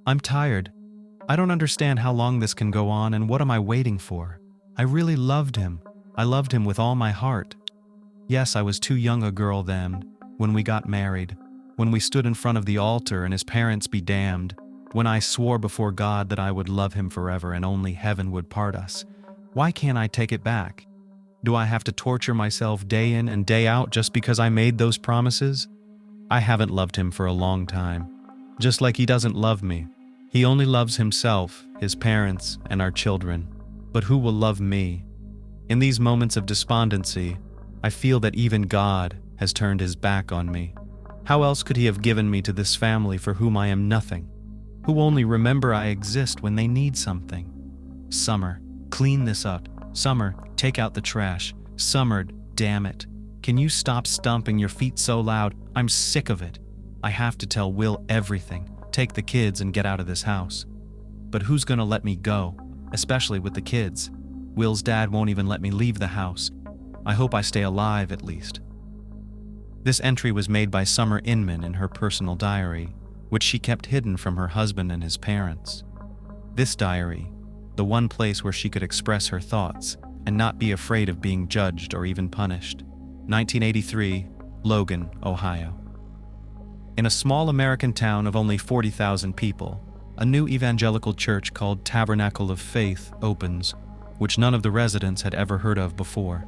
I'm tired. I don't understand how long this can go on and what am I waiting for? I really loved him. I loved him with all my heart. Yes, I was too young a girl then, when we got married, when we stood in front of the altar and his parents be damned, when I swore before God that I would love him forever and only heaven would part us. Why can't I take it back? Do I have to torture myself day in and day out just because I made those promises? I haven't loved him for a long time. Just like he doesn't love me. He only loves himself, his parents, and our children. But who will love me? In these moments of despondency, I feel that even God has turned his back on me. How else could he have given me to this family for whom I am nothing? Who only remember I exist when they need something? Summer, clean this up. Summer, take out the trash. Summer, damn it. Can you stop stomping your feet so loud? I'm sick of it. I have to tell Will everything. Take the kids and get out of this house. But who's gonna let me go? Especially with the kids. Will's dad won't even let me leave the house. I hope I stay alive at least. This entry was made by Summer Inman in her personal diary, which she kept hidden from her husband and his parents. This diary, the one place where she could express her thoughts and not be afraid of being judged or even punished. 1983, Logan, Ohio. In a small American town of only 40,000 people, a new evangelical church called Tabernacle of Faith opens, which none of the residents had ever heard of before.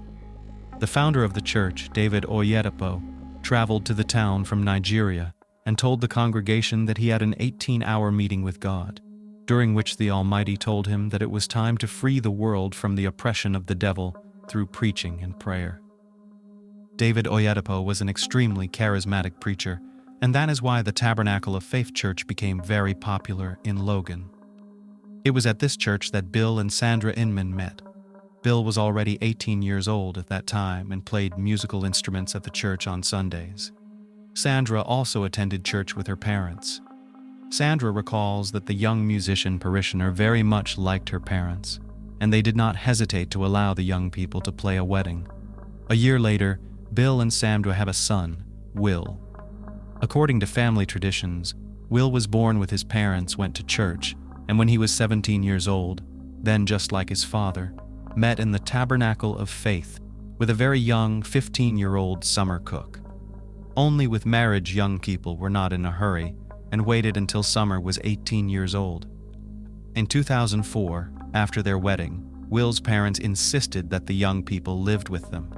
The founder of the church, David Oyedepo, traveled to the town from Nigeria and told the congregation that he had an 18-hour meeting with God, during which the Almighty told him that it was time to free the world from the oppression of the devil through preaching and prayer. David Oyedepo was an extremely charismatic preacher, and that is why the Tabernacle of Faith Church became very popular in Logan. It was at this church that Bill and Sandra Inman met. Bill was already 18 years old at that time and played musical instruments at the church on Sundays. Sandra also attended church with her parents. Sandra recalls that the young musician parishioner very much liked her parents, and they did not hesitate to allow the young people to play a wedding. A year later, Bill and Sandra have a son, Will. According to family traditions, Will was born with his parents, went to church, and when he was 17 years old, then just like his father, met in the Tabernacle of Faith with a very young 15-year-old summer cook. Only with marriage young people were not in a hurry and waited until Summer was 18 years old. In 2004, after their wedding, Will's parents insisted that the young people lived with them.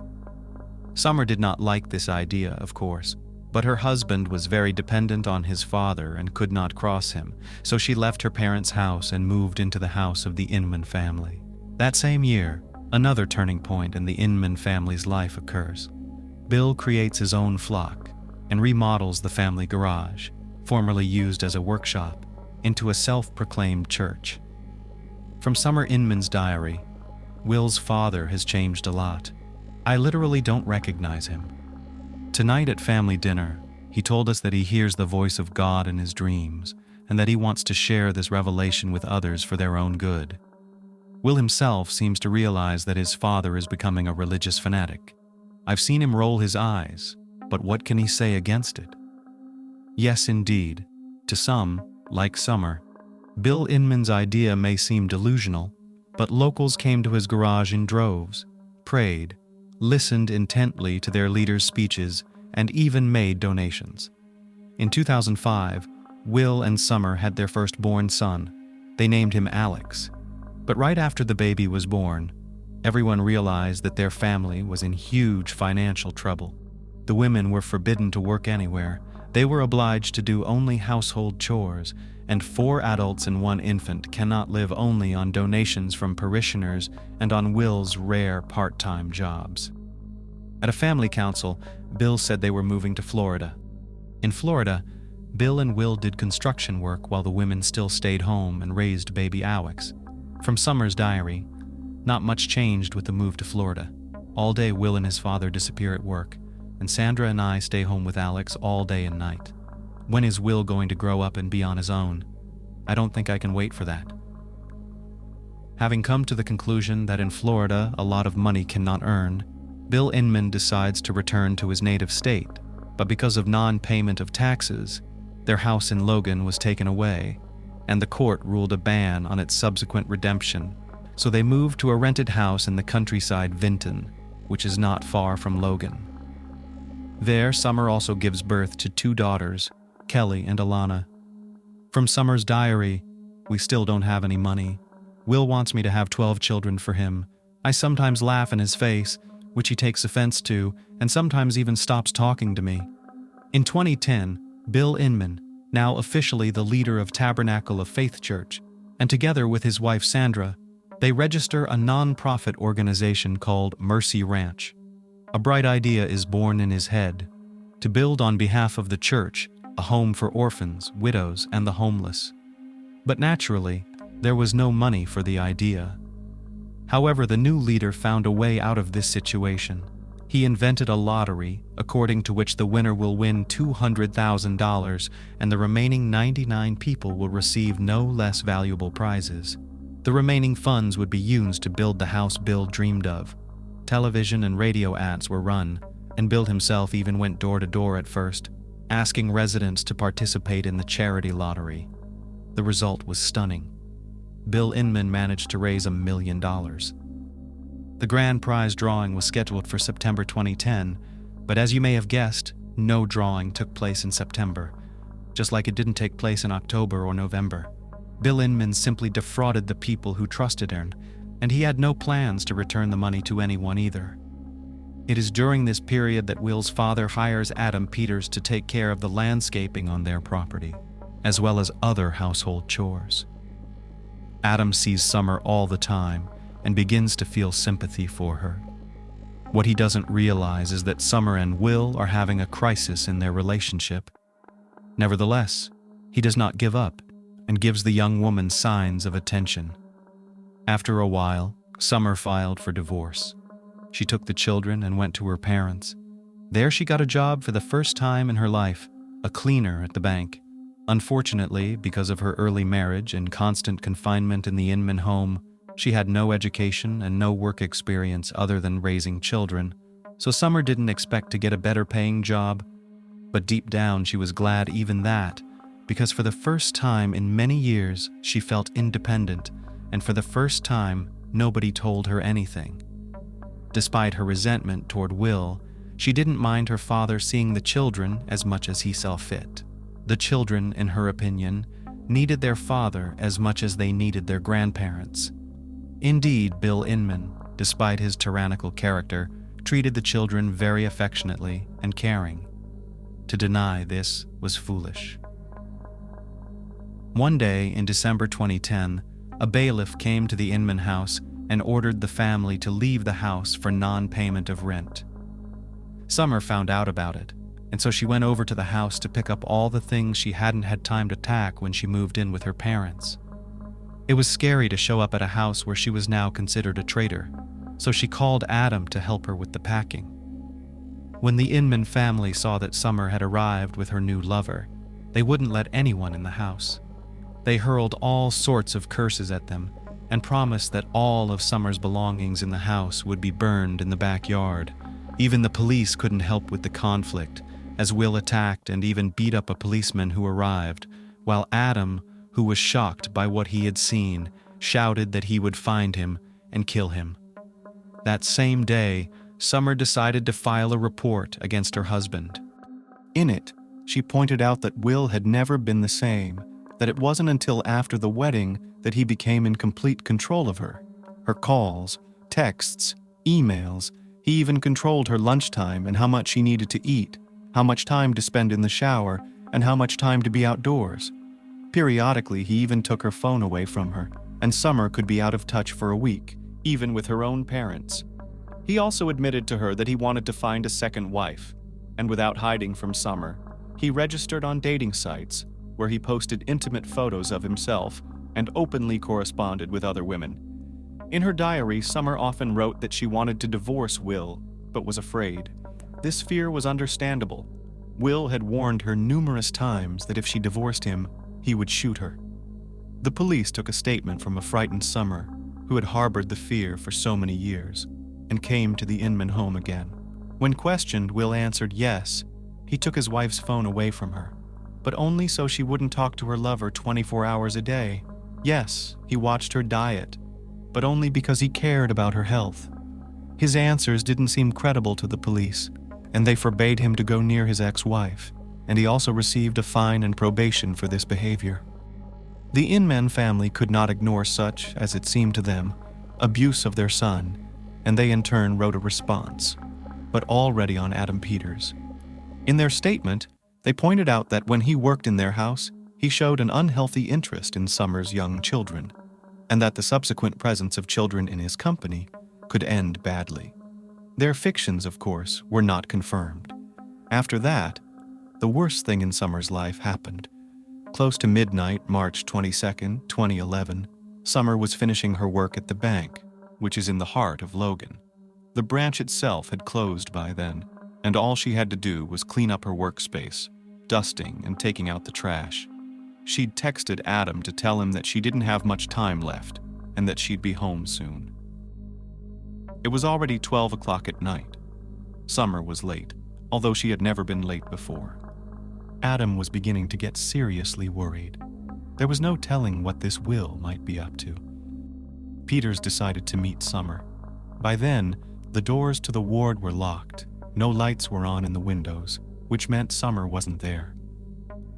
Summer did not like this idea, of course, but her husband was very dependent on his father and could not cross him, so she left her parents' house and moved into the house of the Inman family. That same year, another turning point in the Inman family's life occurs. Bill creates his own flock and remodels the family garage, formerly used as a workshop, into a self-proclaimed church. From Summer Inman's diary, Will's father has changed a lot. I literally don't recognize him. Tonight at family dinner, he told us that he hears the voice of God in his dreams and that he wants to share this revelation with others for their own good. Will himself seems to realize that his father is becoming a religious fanatic. I've seen him roll his eyes, but what can he say against it? Yes, indeed, to some, like Summer, Bill Inman's idea may seem delusional, but locals came to his garage in droves, prayed, listened intently to their leaders' speeches, and even made donations. In 2005, Will and Summer had their firstborn son. They named him Alex. But right after the baby was born, everyone realized that their family was in huge financial trouble. The women were forbidden to work anywhere. They were obliged to do only household chores, and 4 adults and 1 infant cannot live only on donations from parishioners and on Will's rare part-time jobs. At a family council, Bill said they were moving to Florida. In Florida, Bill and Will did construction work while the women still stayed home and raised baby Alex. From Summer's diary, not much changed with the move to Florida. All day Will and his father disappear at work, and Sandra and I stay home with Alex all day and night. When is Will going to grow up and be on his own? I don't think I can wait for that. Having come to the conclusion that in Florida a lot of money cannot earn, Bill Inman decides to return to his native state, but because of non-payment of taxes, their house in Logan was taken away, and the court ruled a ban on its subsequent redemption, so they moved to a rented house in the countryside Vinton, which is not far from Logan. There, Summer also gives birth to 2 daughters, Kelly and Alana. From Summer's diary, "We still don't have any money. Will wants me to have 12 children for him. I sometimes laugh in his face, which he takes offense to, and sometimes even stops talking to me." In 2010, Bill Inman, now officially the leader of Tabernacle of Faith Church, and together with his wife Sandra, they register a non-profit organization called Mercy Ranch. A bright idea is born in his head: to build on behalf of the church a home for orphans, widows, and the homeless. But naturally, there was no money for the idea. However, the new leader found a way out of this situation. He invented a lottery, according to which the winner will win $200,000 and the remaining 99 people will receive no less valuable prizes. The remaining funds would be used to build the house Bill dreamed of. Television and radio ads were run, and Bill himself even went door to door at first, asking residents to participate in the charity lottery. The result was stunning. Bill Inman managed to raise $1 million. The grand prize drawing was scheduled for September 2010, but as you may have guessed, no drawing took place in September, just like it didn't take place in October or November. Bill Inman simply defrauded the people who trusted him, and he had no plans to return the money to anyone either. It is during this period that Will's father hires Adam Peters to take care of the landscaping on their property, as well as other household chores. Adam sees Summer all the time and begins to feel sympathy for her. What he doesn't realize is that Summer and Will are having a crisis in their relationship. Nevertheless, he does not give up and gives the young woman signs of attention. After a while, Summer filed for divorce. She took the children and went to her parents. There she got a job for the first time in her life, a cleaner at the bank. Unfortunately, because of her early marriage and constant confinement in the Inman home, she had no education and no work experience other than raising children, so Summer didn't expect to get a better paying job. But deep down she was glad even that, because for the first time in many years she felt independent, and for the first time nobody told her anything. Despite her resentment toward Will, she didn't mind her father seeing the children as much as he saw fit. The children, in her opinion, needed their father as much as they needed their grandparents. Indeed, Bill Inman, despite his tyrannical character, treated the children very affectionately and caring. To deny this was foolish. One day in December 2010, a bailiff came to the Inman house and ordered the family to leave the house for non-payment of rent. Summer found out about it, and so she went over to the house to pick up all the things she hadn't had time to pack when she moved in with her parents. It was scary to show up at a house where she was now considered a traitor, so she called Adam to help her with the packing. When the Inman family saw that Summer had arrived with her new lover, they wouldn't let anyone in the house. They hurled all sorts of curses at them and promised that all of Summer's belongings in the house would be burned in the backyard. Even the police couldn't help with the conflict, as Will attacked and even beat up a policeman who arrived, while Adam, who was shocked by what he had seen, shouted that he would find him and kill him. That same day, Summer decided to file a report against her husband. In it, she pointed out that Will had never been the same, that it wasn't until after the wedding that he became in complete control of her. Her calls, texts, emails, he even controlled her lunchtime and how much she needed to eat, how much time to spend in the shower, and how much time to be outdoors. Periodically, he even took her phone away from her, and Summer could be out of touch for a week, even with her own parents. He also admitted to her that he wanted to find a second wife, and without hiding from Summer, he registered on dating sites, where he posted intimate photos of himself and openly corresponded with other women. In her diary, Summer often wrote that she wanted to divorce Will, but was afraid. This fear was understandable. Will had warned her numerous times that if she divorced him, he would shoot her. The police took a statement from a frightened Summer, who had harbored the fear for so many years, and came to the Inman home again. When questioned, Will answered yes. He took his wife's phone away from her, but only so she wouldn't talk to her lover 24 hours a day. Yes, he watched her diet, but only because he cared about her health. His answers didn't seem credible to the police, and they forbade him to go near his ex-wife, and he also received a fine and probation for this behavior. The Inman family could not ignore such, as it seemed to them, abuse of their son, and they in turn wrote a response, but already on Adam Peters. In their statement, they pointed out that when he worked in their house, he showed an unhealthy interest in Summer's young children, and that the subsequent presence of children in his company could end badly. Their fictions, of course, were not confirmed. After that, the worst thing in Summer's life happened. Close to midnight, March 22, 2011, Summer was finishing her work at the bank, which is in the heart of Logan. The branch itself had closed by then, and all she had to do was clean up her workspace, dusting and taking out the trash. She'd texted Adam to tell him that she didn't have much time left and that she'd be home soon. It was already 12 o'clock at night. Summer was late, although she had never been late before. Adam was beginning to get seriously worried. There was no telling what this Will might be up to. Peters decided to meet Summer. By then, the doors to the ward were locked. No lights were on in the windows, which meant Summer wasn't there.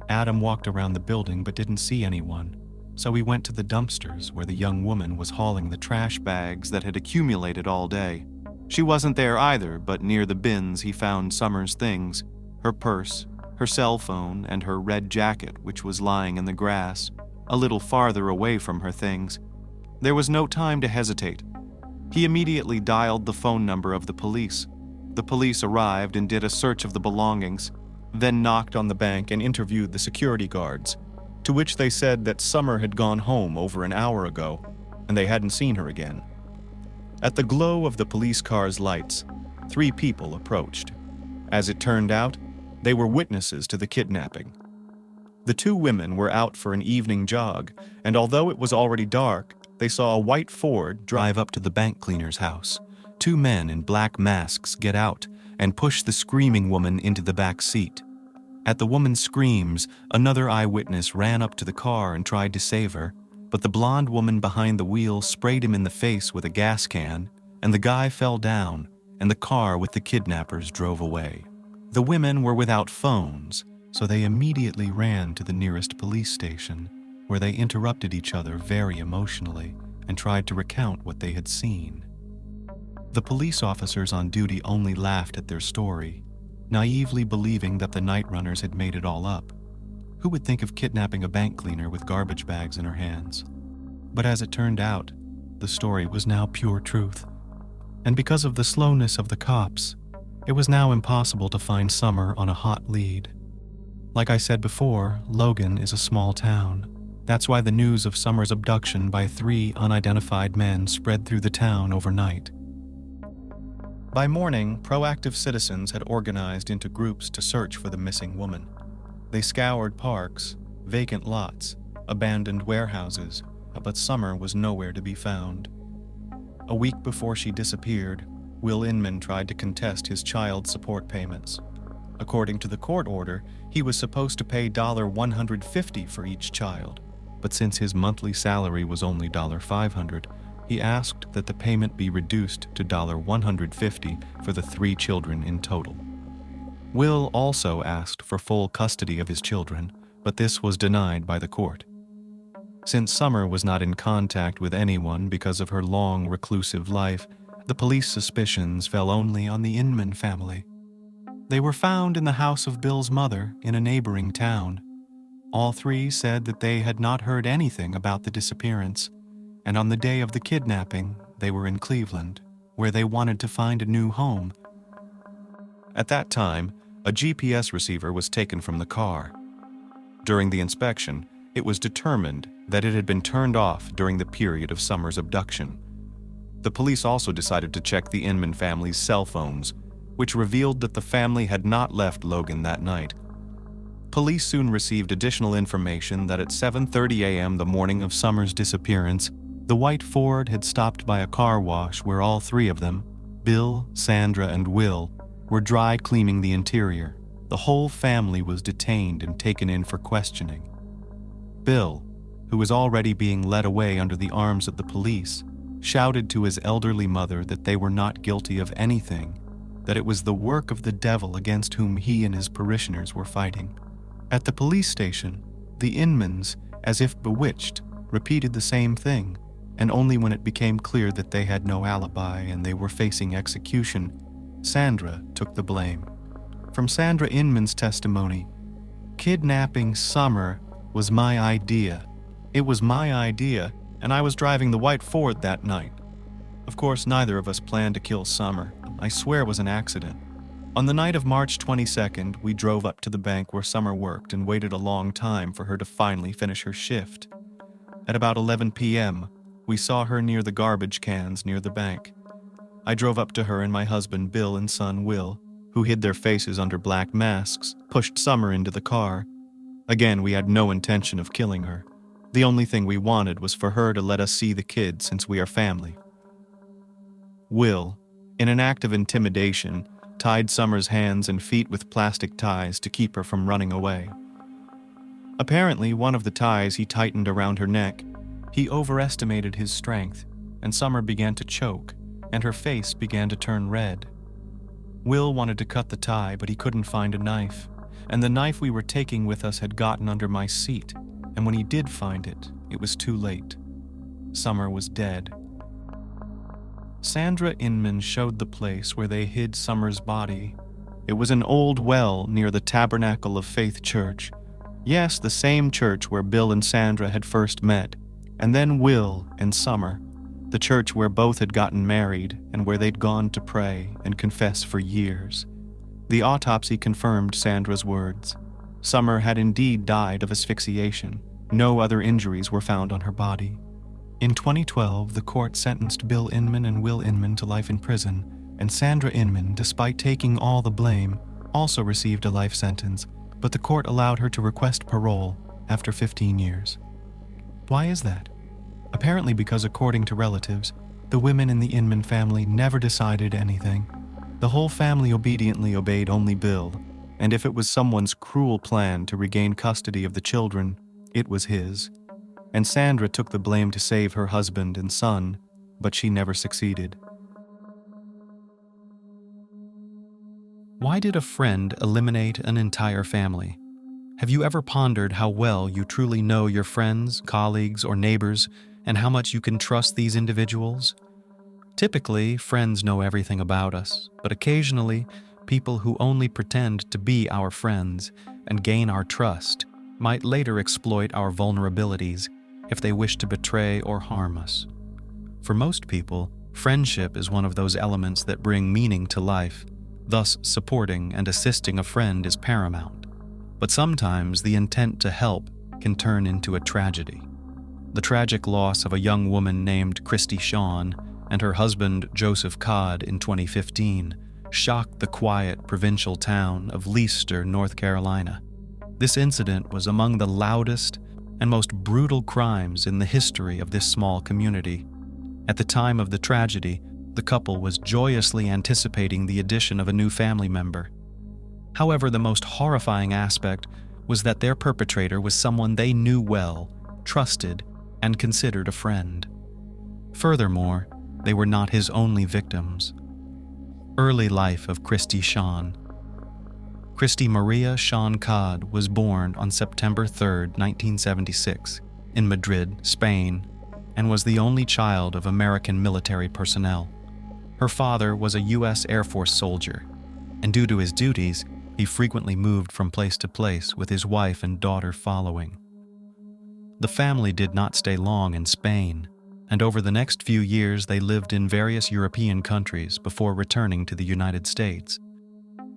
Adam walked around the building but didn't see anyone, so he went to the dumpsters where the young woman was hauling the trash bags that had accumulated all day. She wasn't there either, but near the bins he found Summer's things, her purse, her cell phone, and her red jacket, which was lying in the grass, a little farther away from her things. There was no time to hesitate. He immediately dialed the phone number of the police. The police arrived and did a search of the belongings, then knocked on the bank and interviewed the security guards, to which they said that Summer had gone home over an hour ago, and they hadn't seen her again. At the glow of the police car's lights, 3 people approached. As it turned out, they were witnesses to the kidnapping. The 2 women were out for an evening jog, and although it was already dark, they saw a white Ford drive up to the bank cleaner's house. 2 men in black masks get out and push the screaming woman into the back seat. At the woman's screams, another eyewitness ran up to the car and tried to save her, but the blonde woman behind the wheel sprayed him in the face with a gas can, and the guy fell down, and the car with the kidnappers drove away. The women were without phones, so they immediately ran to the nearest police station, where they interrupted each other very emotionally and tried to recount what they had seen. The police officers on duty only laughed at their story, naively believing that the night runners had made it all up. Who would think of kidnapping a bank cleaner with garbage bags in her hands? But as it turned out, the story was now pure truth. And because of the slowness of the cops, it was now impossible to find Summer on a hot lead. Like I said before, Logan is a small town. That's why the news of Summer's abduction by 3 unidentified men spread through the town overnight. By morning, proactive citizens had organized into groups to search for the missing woman. They scoured parks, vacant lots, abandoned warehouses, but Summer was nowhere to be found. A week before she disappeared, Will Inman tried to contest his child support payments. According to the court order, he was supposed to pay $150 for each child, but since his monthly salary was only $500, he asked that the payment be reduced to $150 for the 3 children in total. Will also asked for full custody of his children, but this was denied by the court. Since Summer was not in contact with anyone because of her long reclusive life, the police suspicions fell only on the Inman family. They were found in the house of Bill's mother in a neighboring town. All 3 said that they had not heard anything about the disappearance, and on the day of the kidnapping, they were in Cleveland, where they wanted to find a new home. At that time, a GPS receiver was taken from the car. During the inspection, it was determined that it had been turned off during the period of Summer's abduction. The police also decided to check the Inman family's cell phones, which revealed that the family had not left Logan that night. Police soon received additional information that at 7:30 a.m. the morning of Summer's disappearance, the white Ford had stopped by a car wash where all 3 of them, Bill, Sandra, and Will, were dry cleaning the interior. The whole family was detained and taken in for questioning. Bill, who was already being led away under the arms of the police, shouted to his elderly mother that they were not guilty of anything, that it was the work of the devil against whom he and his parishioners were fighting. At the police station, the Inmans, as if bewitched, repeated the same thing, and only when it became clear that they had no alibi and they were facing execution, Sandra took the blame. From Sandra Inman's testimony, kidnapping Summer was my idea. It was my idea, and I was driving the white Ford that night. Of course, neither of us planned to kill Summer. I swear it was an accident. On the night of March 22nd, we drove up to the bank where Summer worked and waited a long time for her to finally finish her shift. At about 11 p.m., we saw her near the garbage cans near the bank. I drove up to her and my husband Bill and son Will, who hid their faces under black masks, pushed Summer into the car. Again, we had no intention of killing her. The only thing we wanted was for her to let us see the kids since we are family. Will, in an act of intimidation, tied Summer's hands and feet with plastic ties to keep her from running away. Apparently, one of the ties he tightened around her neck, he overestimated his strength, and Summer began to choke, and her face began to turn red. Will wanted to cut the tie, but he couldn't find a knife, and the knife we were taking with us had gotten under my seat, and when he did find it, it was too late. Summer was dead. Sandra Inman showed the place where they hid Summer's body. It was an old well near the Tabernacle of Faith Church. Yes, the same church where Bill and Sandra had first met, and then Will and Summer, the church where both had gotten married and where they'd gone to pray and confess for years. The autopsy confirmed Sandra's words. Summer had indeed died of asphyxiation. No other injuries were found on her body. In 2012, the court sentenced Bill Inman and Will Inman to life in prison, and Sandra Inman, despite taking all the blame, also received a life sentence, but the court allowed her to request parole after 15 years. Why is that? Apparently because, according to relatives, the women in the Inman family never decided anything. The whole family obediently obeyed only Bill, and if it was someone's cruel plan to regain custody of the children, it was his. And Sandra took the blame to save her husband and son, but she never succeeded. Why did a friend eliminate an entire family? Have you ever pondered how well you truly know your friends, colleagues, or neighbors, and how much you can trust these individuals? Typically, friends know everything about us, but occasionally, people who only pretend to be our friends and gain our trust might later exploit our vulnerabilities if they wish to betray or harm us. For most people, friendship is one of those elements that bring meaning to life. Thus, supporting and assisting a friend is paramount. But sometimes the intent to help can turn into a tragedy. The tragic loss of a young woman named Christy Shawn and her husband Joseph Codd in 2015 shocked the quiet provincial town of Leicester, North Carolina. This incident was among the loudest and most brutal crimes in the history of this small community. At the time of the tragedy, the couple was joyously anticipating the addition of a new family member. However, the most horrifying aspect was that their perpetrator was someone they knew well, trusted, and considered a friend. Furthermore, they were not his only victims. Early life of Christy Shawn. Christy Maria Shawn Codd was born on September 3, 1976, in Madrid, Spain, and was the only child of American military personnel. Her father was a U.S. Air Force soldier, and due to his duties, he frequently moved from place to place with his wife and daughter following. The family did not stay long in Spain, and over the next few years they lived in various European countries before returning to the United States.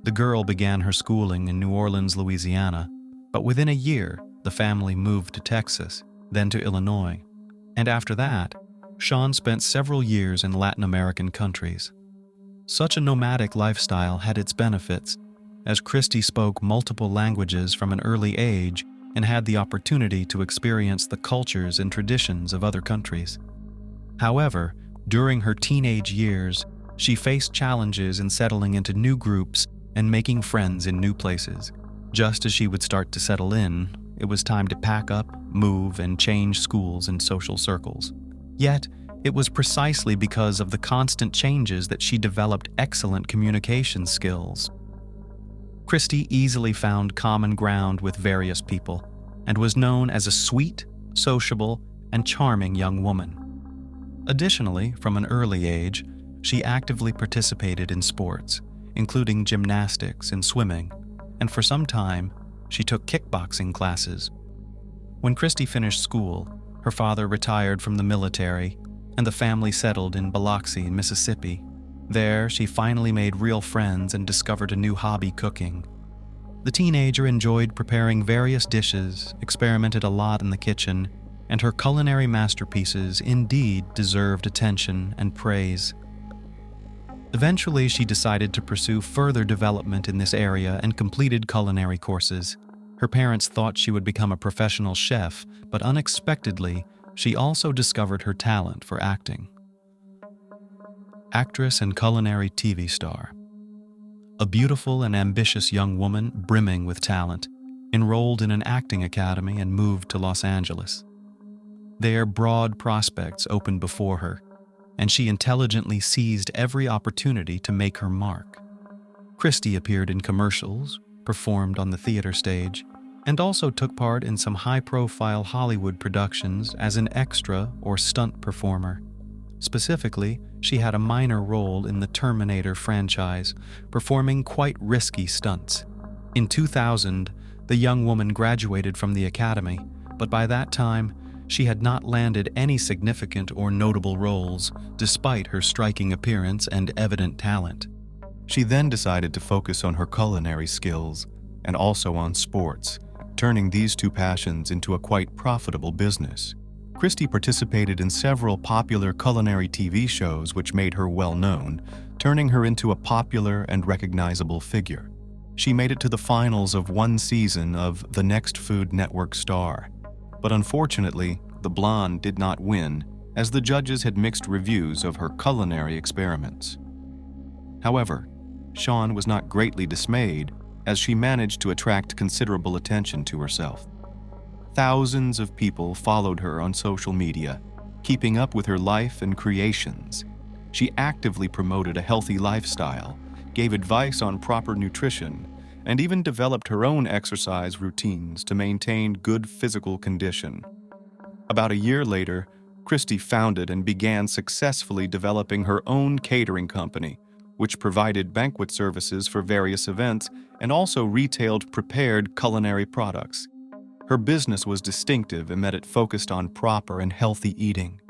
The girl began her schooling in New Orleans, Louisiana, but within a year, the family moved to Texas, then to Illinois, and after that, Shawn spent several years in Latin American countries. Such a nomadic lifestyle had its benefits, as Christy spoke multiple languages from an early age and had the opportunity to experience the cultures and traditions of other countries. However, during her teenage years, she faced challenges in settling into new groups and making friends in new places. Just as she would start to settle in, it was time to pack up, move, and change schools and social circles. Yet, it was precisely because of the constant changes that she developed excellent communication skills. Christy easily found common ground with various people and was known as a sweet, sociable, and charming young woman. Additionally, from an early age, she actively participated in sports, including gymnastics and swimming, and for some time, she took kickboxing classes. When Christy finished school, her father retired from the military, and the family settled in Biloxi, Mississippi. There, she finally made real friends and discovered a new hobby: cooking. The teenager enjoyed preparing various dishes, experimented a lot in the kitchen, and her culinary masterpieces indeed deserved attention and praise. Eventually, she decided to pursue further development in this area and completed culinary courses. Her parents thought she would become a professional chef, but unexpectedly, she also discovered her talent for acting. Actress and culinary TV star. A beautiful and ambitious young woman brimming with talent, enrolled in an acting academy and moved to Los Angeles. There, broad prospects opened before her, and she intelligently seized every opportunity to make her mark. Christy appeared in commercials, performed on the theater stage, and also took part in some high-profile Hollywood productions as an extra or stunt performer. Specifically, she had a minor role in the Terminator franchise, performing quite risky stunts. In 2000, the young woman graduated from the academy, but by that time, she had not landed any significant or notable roles, despite her striking appearance and evident talent. She then decided to focus on her culinary skills and also on sports, turning these two passions into a quite profitable business. Christy participated in several popular culinary TV shows which made her well known, turning her into a popular and recognizable figure. She made it to the finals of one season of The Next Food Network Star. But unfortunately, the blonde did not win, as the judges had mixed reviews of her culinary experiments. However, Shawn was not greatly dismayed, as she managed to attract considerable attention to herself. Thousands of people followed her on social media, keeping up with her life and creations. She actively promoted a healthy lifestyle, gave advice on proper nutrition, and even developed her own exercise routines to maintain good physical condition. About a year later, Christy founded and began successfully developing her own catering company, which provided banquet services for various events and also retailed prepared culinary products. Her business was distinctive in that it focused on proper and healthy eating.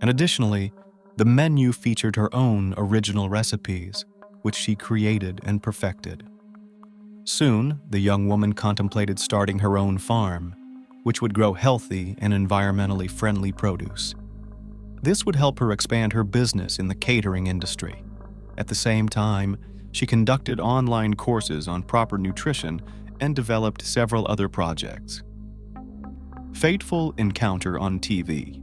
And additionally, the menu featured her own original recipes, which she created and perfected. Soon, the young woman contemplated starting her own farm, which would grow healthy and environmentally friendly produce. This would help her expand her business in the catering industry. At the same time, she conducted online courses on proper nutrition and developed several other projects. Fateful encounter on TV.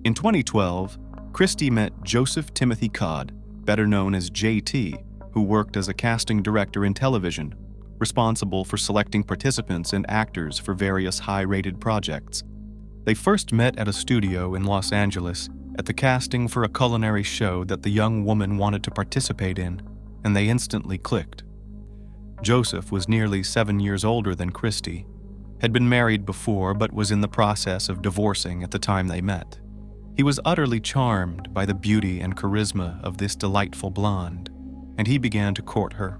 In 2012, Christy met Joseph Timothy Codd, better known as JT, who worked as a casting director in television, responsible for selecting participants and actors for various high-rated projects. They first met at a studio in Los Angeles at the casting for a culinary show that the young woman wanted to participate in, and they instantly clicked. Joseph was nearly 7 years older than Christy, had been married before but was in the process of divorcing at the time they met. He was utterly charmed by the beauty and charisma of this delightful blonde, and he began to court her.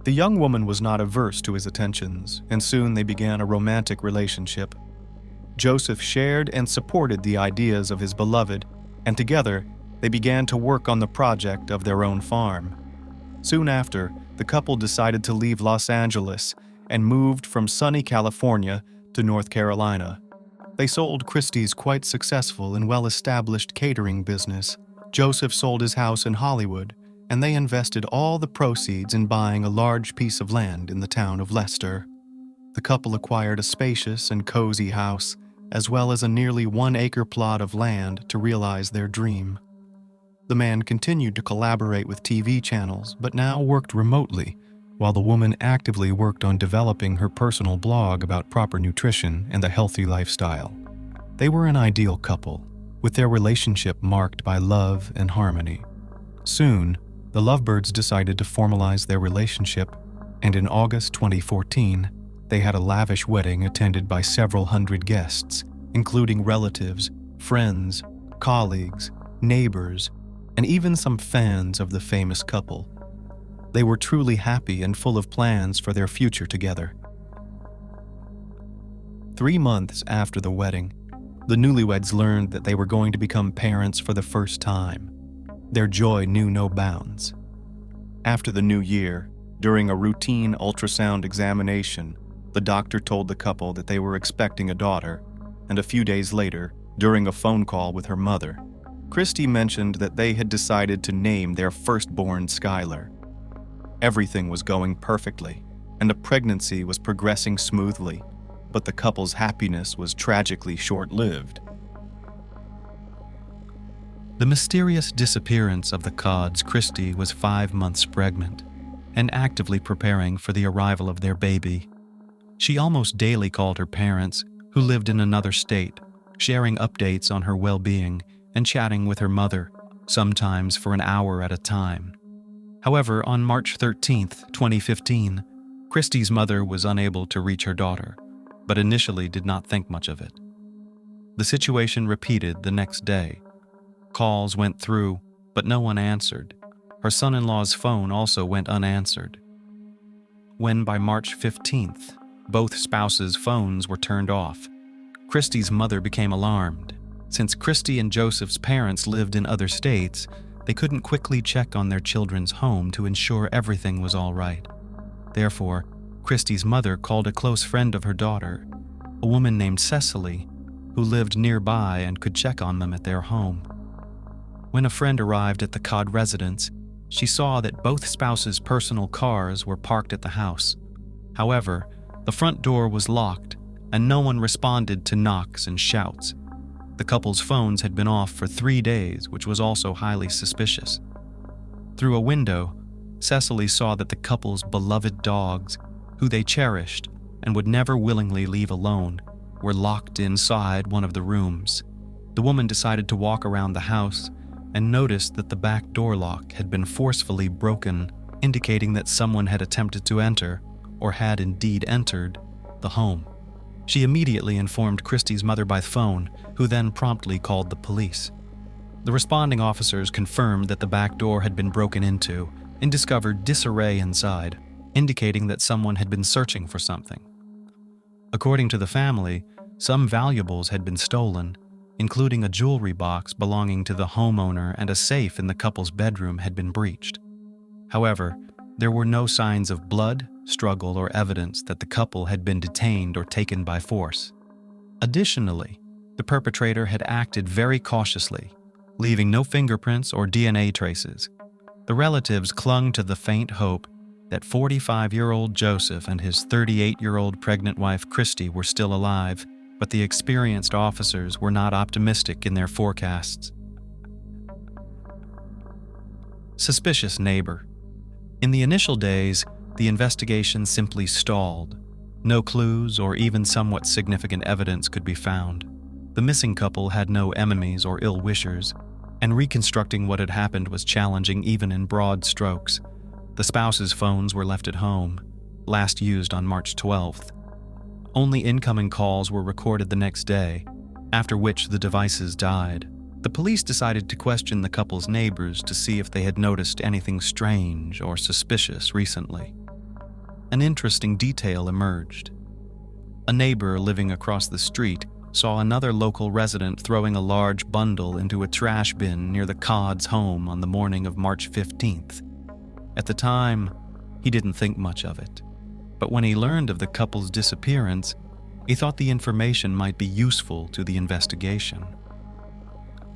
The young woman was not averse to his attentions, and soon they began a romantic relationship. Joseph shared and supported the ideas of his beloved, and together they began to work on the project of their own farm. Soon after, the couple decided to leave Los Angeles and moved from sunny California to North Carolina. They sold Christy's quite successful and well-established catering business. Joseph sold his house in Hollywood, and they invested all the proceeds in buying a large piece of land in the town of Leicester. The couple acquired a spacious and cozy house, as well as a nearly 1-acre plot of land to realize their dream. The man continued to collaborate with TV channels, but now worked remotely, while the woman actively worked on developing her personal blog about proper nutrition and a healthy lifestyle. They were an ideal couple, with their relationship marked by love and harmony. Soon, the lovebirds decided to formalize their relationship, and in August 2014, they had a lavish wedding attended by several hundred guests, including relatives, friends, colleagues, neighbors, and even some fans of the famous couple. They were truly happy and full of plans for their future together. 3 months after the wedding, the newlyweds learned that they were going to become parents for the first time. Their joy knew no bounds. After the new year, during a routine ultrasound examination, the doctor told the couple that they were expecting a daughter, and a few days later, during a phone call with her mother, Christy mentioned that they had decided to name their firstborn Skylar. Everything was going perfectly, and the pregnancy was progressing smoothly, but the couple's happiness was tragically short-lived. The mysterious disappearance of the Codds, Christy was 5 months pregnant and actively preparing for the arrival of their baby. She almost daily called her parents, who lived in another state, sharing updates on her well-being and chatting with her mother, sometimes for an hour at a time. However, on March 13, 2015, Christy's mother was unable to reach her daughter, but initially did not think much of it. The situation repeated the next day. Calls went through, but no one answered. Her son-in-law's phone also went unanswered. When by March 15th, both spouses' phones were turned off, Christy's mother became alarmed. Since Christy and Joseph's parents lived in other states, they couldn't quickly check on their children's home to ensure everything was all right. Therefore, Christy's mother called a close friend of her daughter, a woman named Cecily, who lived nearby and could check on them at their home. When a friend arrived at the Codd residence, she saw that both spouses' personal cars were parked at the house. However, the front door was locked, and no one responded to knocks and shouts. The couple's phones had been off for 3 days, which was also highly suspicious. Through a window, Cecily saw that the couple's beloved dogs, who they cherished and would never willingly leave alone, were locked inside one of the rooms. The woman decided to walk around the house and noticed that the back door lock had been forcefully broken, indicating that someone had attempted to enter, or had indeed entered, the home. She immediately informed Christy's mother by phone, who then promptly called the police. The responding officers confirmed that the back door had been broken into and discovered disarray inside, indicating that someone had been searching for something. According to the family, some valuables had been stolen, including a jewelry box belonging to the homeowner, and a safe in the couple's bedroom had been breached. However, there were no signs of blood, struggle, or evidence that the couple had been detained or taken by force. Additionally, the perpetrator had acted very cautiously, leaving no fingerprints or DNA traces. The relatives clung to the faint hope that 45-year-old Joseph and his 38-year-old pregnant wife Christy were still alive, but the experienced officers were not optimistic in their forecasts. Suspicious neighbor. In the initial days, the investigation simply stalled. No clues or even somewhat significant evidence could be found. The missing couple had no enemies or ill-wishers, and reconstructing what had happened was challenging even in broad strokes. The spouses' phones were left at home, last used on March 12th. Only incoming calls were recorded the next day, after which the devices died. The police decided to question the couple's neighbors to see if they had noticed anything strange or suspicious recently. An interesting detail emerged. A neighbor living across the street saw another local resident throwing a large bundle into a trash bin near the Codds' home on the morning of March 15th. At the time, he didn't think much of it, but when he learned of the couple's disappearance, he thought the information might be useful to the investigation.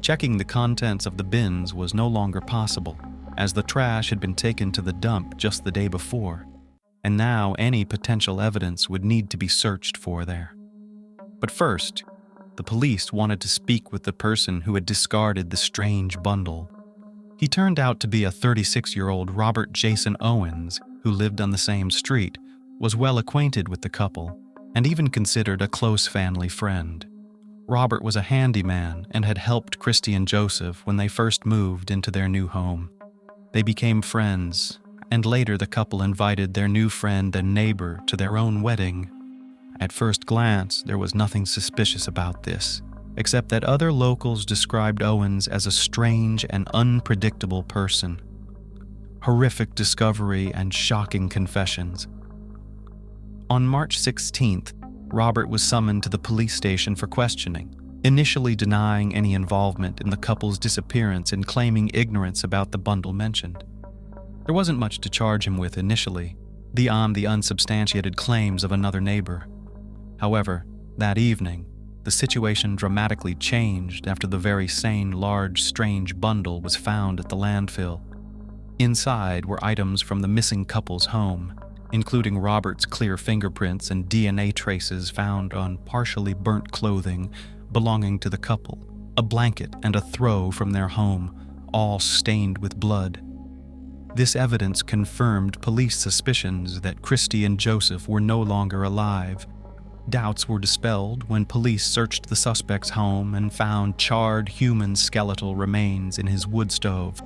Checking the contents of the bins was no longer possible, as the trash had been taken to the dump just the day before, and now any potential evidence would need to be searched for there. But first, the police wanted to speak with the person who had discarded the strange bundle. He turned out to be a 36-year-old Robert Jason Owens who lived on the same street, was well acquainted with the couple, and even considered a close family friend. Robert was a handyman and had helped Christy and Joseph when they first moved into their new home. They became friends, and later the couple invited their new friend and neighbor to their own wedding. At first glance, there was nothing suspicious about this, except that other locals described Owens as a strange and unpredictable person. Horrific discovery and shocking confessions. On March 16th, Robert was summoned to the police station for questioning, initially denying any involvement in the couple's disappearance and claiming ignorance about the bundle mentioned. There wasn't much to charge him with initially, beyond the unsubstantiated claims of another neighbor. However, that evening, the situation dramatically changed after the very same large, strange bundle was found at the landfill. Inside were items from the missing couple's home, including Robert's clear fingerprints and DNA traces found on partially burnt clothing belonging to the couple, a blanket and a throw from their home, all stained with blood. This evidence confirmed police suspicions that Christy and Joseph were no longer alive. Doubts were dispelled when police searched the suspect's home and found charred human skeletal remains in his wood stove.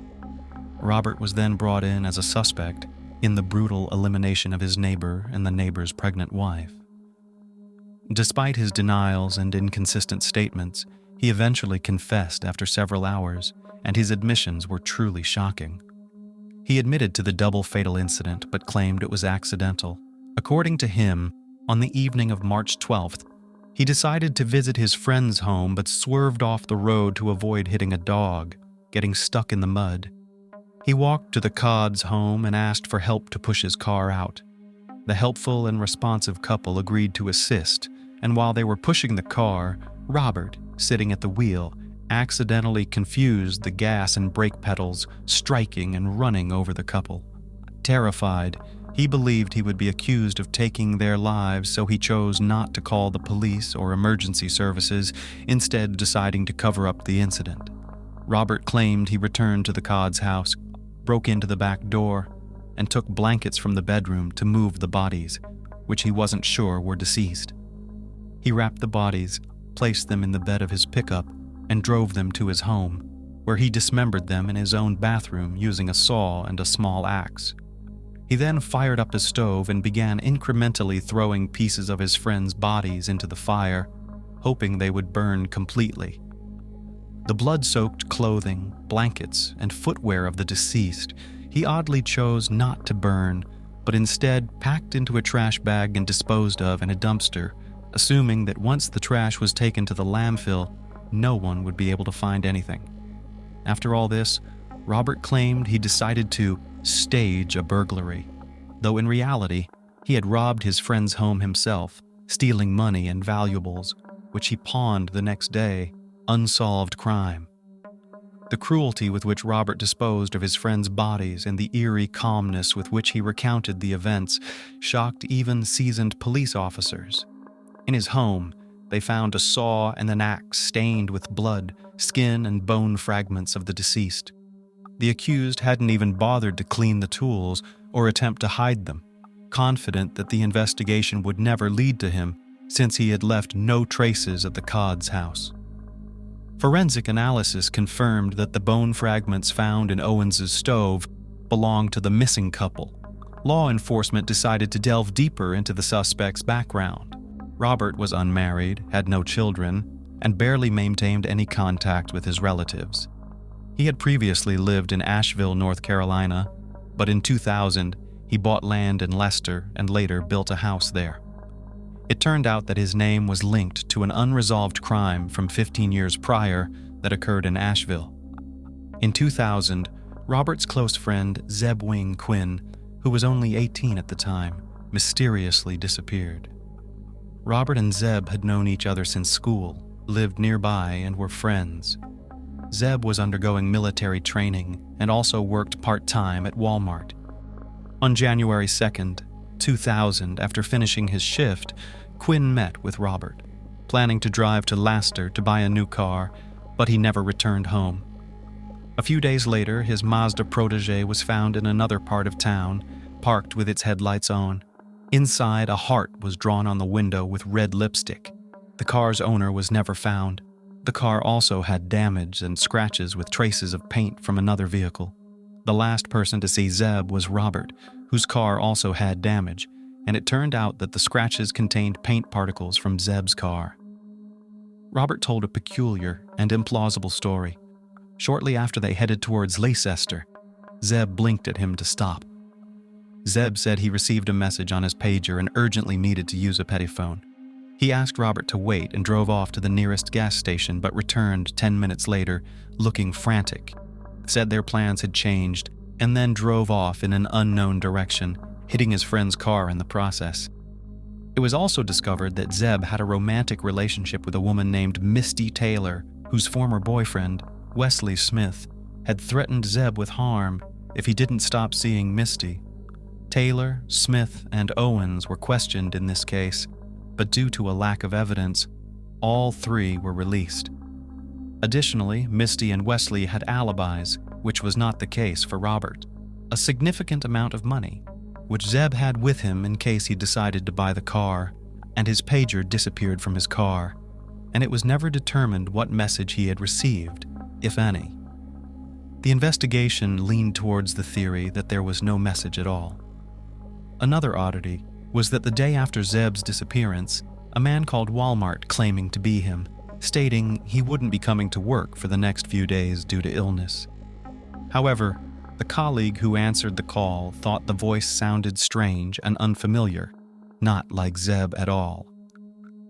Robert was then brought in as a suspect in the brutal elimination of his neighbor and the neighbor's pregnant wife. Despite his denials and inconsistent statements, he eventually confessed after several hours, and his admissions were truly shocking. He admitted to the double fatal incident but claimed it was accidental. According to him, on the evening of March 12th, he decided to visit his friend's home but swerved off the road to avoid hitting a dog, getting stuck in the mud. He walked to the Codd's home and asked for help to push his car out. The helpful and responsive couple agreed to assist, and while they were pushing the car, Robert, sitting at the wheel, accidentally confused the gas and brake pedals, striking and running over the couple. Terrified, he believed he would be accused of taking their lives, so he chose not to call the police or emergency services, instead deciding to cover up the incident. Robert claimed he returned to the Codd's house, broke into the back door, and took blankets from the bedroom to move the bodies, which he wasn't sure were deceased. He wrapped the bodies, placed them in the bed of his pickup, and drove them to his home, where he dismembered them in his own bathroom using a saw and a small axe. He then fired up the stove and began incrementally throwing pieces of his friends' bodies into the fire, hoping they would burn completely. The blood-soaked clothing, blankets, and footwear of the deceased he oddly chose not to burn, but instead packed into a trash bag and disposed of in a dumpster, assuming that once the trash was taken to the landfill, no one would be able to find anything. After all this, Robert claimed he decided to stage a burglary, though in reality, he had robbed his friend's home himself, stealing money and valuables, which he pawned the next day. Unsolved crime. The cruelty with which Robert disposed of his friends' bodies and the eerie calmness with which he recounted the events shocked even seasoned police officers. In his home, they found a saw and an axe stained with blood, skin, and bone fragments of the deceased. The accused hadn't even bothered to clean the tools or attempt to hide them, confident that the investigation would never lead to him since he had left no traces at the Codd's house. Forensic analysis confirmed that the bone fragments found in Owens's stove belonged to the missing couple. Law enforcement decided to delve deeper into the suspect's background. Robert was unmarried, had no children, and barely maintained any contact with his relatives. He had previously lived in Asheville, North Carolina, but in 2000, he bought land in Leicester and later built a house there. It turned out that his name was linked to an unresolved crime from 15 years prior that occurred in Asheville. In 2000, Robert's close friend Zeb Wing Quinn, who was only 18 at the time, mysteriously disappeared. Robert and Zeb had known each other since school, lived nearby, and were friends. Zeb was undergoing military training and also worked part-time at Walmart. On January 2nd, 2000, after finishing his shift, Quinn met with Robert, planning to drive to Leicester to buy a new car, but he never returned home. A few days later, his Mazda protege was found in another part of town, parked with its headlights on. Inside, a heart was drawn on the window with red lipstick. The car's owner was never found. The car also had damage and scratches with traces of paint from another vehicle. The last person to see Zeb was Robert, whose car also had damage, and it turned out that the scratches contained paint particles from Zeb's car. Robert told a peculiar and implausible story. Shortly after they headed towards Leicester, Zeb blinked at him to stop. Zeb said he received a message on his pager and urgently needed to use a payphone. He asked Robert to wait and drove off to the nearest gas station, but returned 10 minutes later, looking frantic. Said their plans had changed, and then drove off in an unknown direction, hitting his friend's car in the process. It was also discovered that Zeb had a romantic relationship with a woman named Misty Taylor, whose former boyfriend, Wesley Smith, had threatened Zeb with harm if he didn't stop seeing Misty. Taylor, Smith, and Owens were questioned in this case, but due to a lack of evidence, all three were released. Additionally, Misty and Wesley had alibis, which was not the case for Robert. A significant amount of money, which Zeb had with him in case he decided to buy the car, and his pager disappeared from his car, and it was never determined what message he had received, if any. The investigation leaned towards the theory that there was no message at all. Another oddity was that the day after Zeb's disappearance, a man called Walmart claiming to be him, stating he wouldn't be coming to work for the next few days due to illness. However, the colleague who answered the call thought the voice sounded strange and unfamiliar, not like Zeb at all.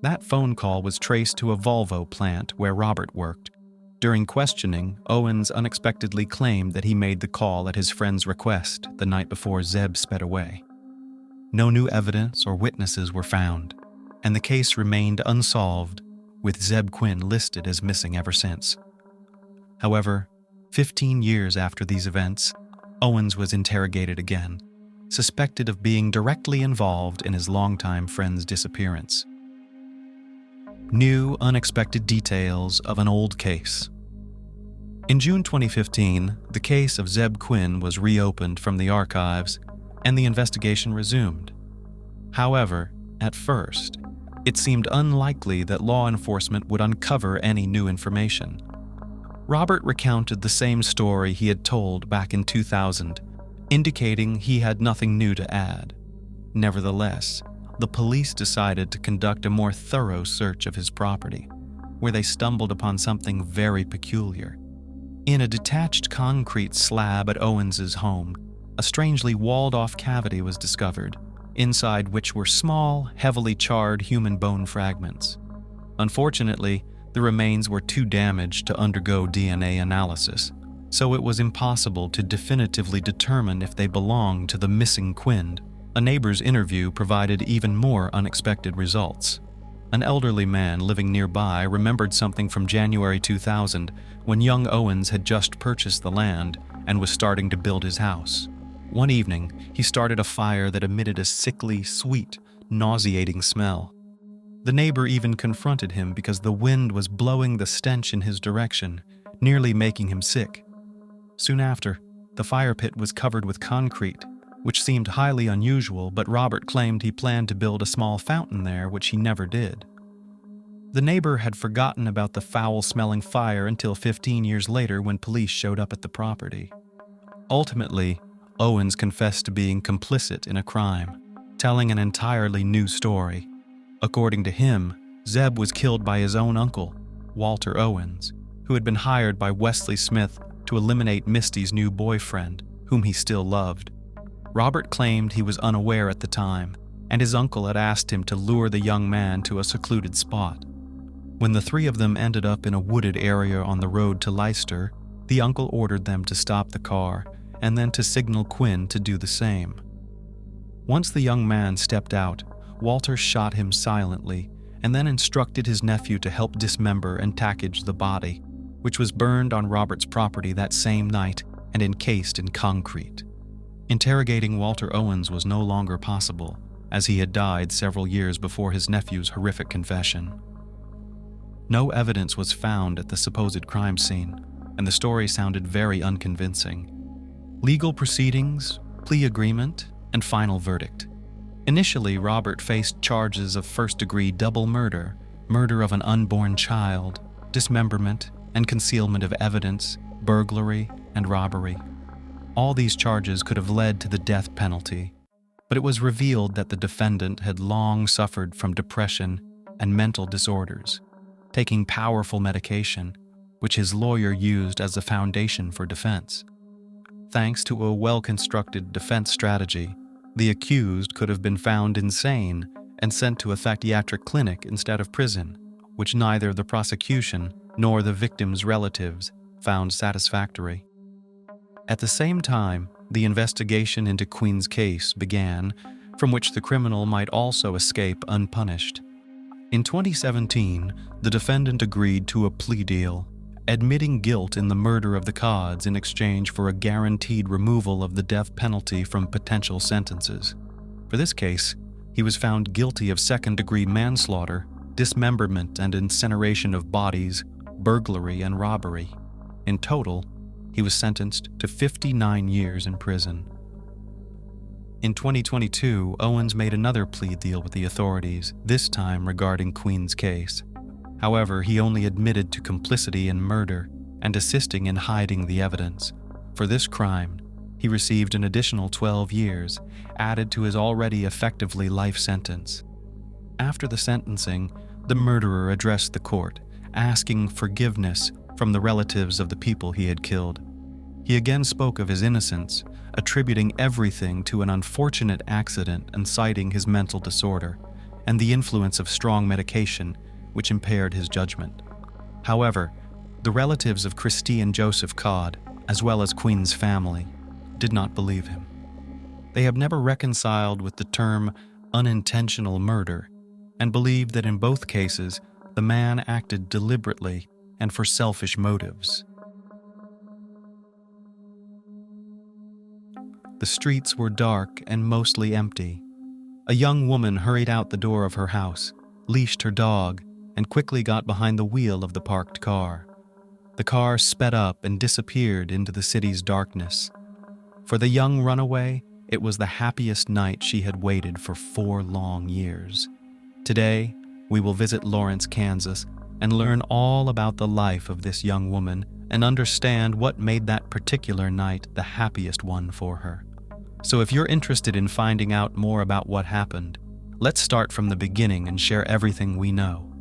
That phone call was traced to a Volvo plant where Robert worked. During questioning, Owens unexpectedly claimed that he made the call at his friend's request the night before Zeb sped away. No new evidence or witnesses were found, and the case remained unsolved, with Zeb Quinn listed as missing ever since. However, 15 years after these events, Owens was interrogated again, suspected of being directly involved in his longtime friend's disappearance. New, unexpected details of an old case. In June 2015, the case of Zeb Quinn was reopened from the archives, and the investigation resumed. However, at first, it seemed unlikely that law enforcement would uncover any new information. Robert recounted the same story he had told back in 2000, indicating he had nothing new to add. Nevertheless, the police decided to conduct a more thorough search of his property, where they stumbled upon something very peculiar. In a detached concrete slab at Owens's home, a strangely walled-off cavity was discovered, inside which were small, heavily charred human bone fragments. Unfortunately, the remains were too damaged to undergo DNA analysis, so it was impossible to definitively determine if they belonged to the missing Quinn. A neighbor's interview provided even more unexpected results. An elderly man living nearby remembered something from January 2000, when young Owens had just purchased the land and was starting to build his house. One evening, he started a fire that emitted a sickly, sweet, nauseating smell. The neighbor even confronted him because the wind was blowing the stench in his direction, nearly making him sick. Soon after, the fire pit was covered with concrete, which seemed highly unusual, but Robert claimed he planned to build a small fountain there, which he never did. The neighbor had forgotten about the foul-smelling fire until 15 years later when police showed up at the property. Ultimately, Owens confessed to being complicit in a crime, telling an entirely new story. According to him, Zeb was killed by his own uncle, Walter Owens, who had been hired by Wesley Smith to eliminate Misty's new boyfriend, whom he still loved. Robert claimed he was unaware at the time, and his uncle had asked him to lure the young man to a secluded spot. When the three of them ended up in a wooded area on the road to Leicester, the uncle ordered them to stop the car and then to signal Quinn to do the same. Once the young man stepped out, Walter shot him silently and then instructed his nephew to help dismember and package the body, which was burned on Robert's property that same night and encased in concrete. Interrogating Walter Owens was no longer possible, as he had died several years before his nephew's horrific confession. No evidence was found at the supposed crime scene, and the story sounded very unconvincing. Legal proceedings, plea agreement, and final verdict. Initially, Robert faced charges of first-degree double murder, murder of an unborn child, dismemberment and concealment of evidence, burglary, and robbery. All these charges could have led to the death penalty, but it was revealed that the defendant had long suffered from depression and mental disorders, taking powerful medication, which his lawyer used as a foundation for defense. Thanks to a well-constructed defense strategy, the accused could have been found insane and sent to a psychiatric clinic instead of prison, which neither the prosecution nor the victim's relatives found satisfactory. At the same time, the investigation into Queen's case began, from which the criminal might also escape unpunished. In 2017, the defendant agreed to a plea deal, admitting guilt in the murder of the Codds in exchange for a guaranteed removal of the death penalty from potential sentences. For this case, he was found guilty of second-degree manslaughter, dismemberment and incineration of bodies, burglary, and robbery. In total, he was sentenced to 59 years in prison. In 2022, Owens made another plea deal with the authorities, this time regarding Queen's case. However, he only admitted to complicity in murder and assisting in hiding the evidence. For this crime, he received an additional 12 years, added to his already effectively life sentence. After the sentencing, the murderer addressed the court, asking forgiveness from the relatives of the people he had killed. He again spoke of his innocence, attributing everything to an unfortunate accident and citing his mental disorder and the influence of strong medication, which impaired his judgment. However, the relatives of Christy and Joseph Codd, as well as Queen's family, did not believe him. They have never reconciled with the term unintentional murder and believe that in both cases, the man acted deliberately and for selfish motives. The streets were dark and mostly empty. A young woman hurried out the door of her house, leashed her dog, and quickly got behind the wheel of the parked car. The car sped up and disappeared into the city's darkness. For the young runaway, it was the happiest night she had waited for 4 long years. Today, we will visit Lawrence, Kansas, and learn all about the life of this young woman and understand what made that particular night the happiest one for her. So if you're interested in finding out more about what happened, let's start from the beginning and share everything we know.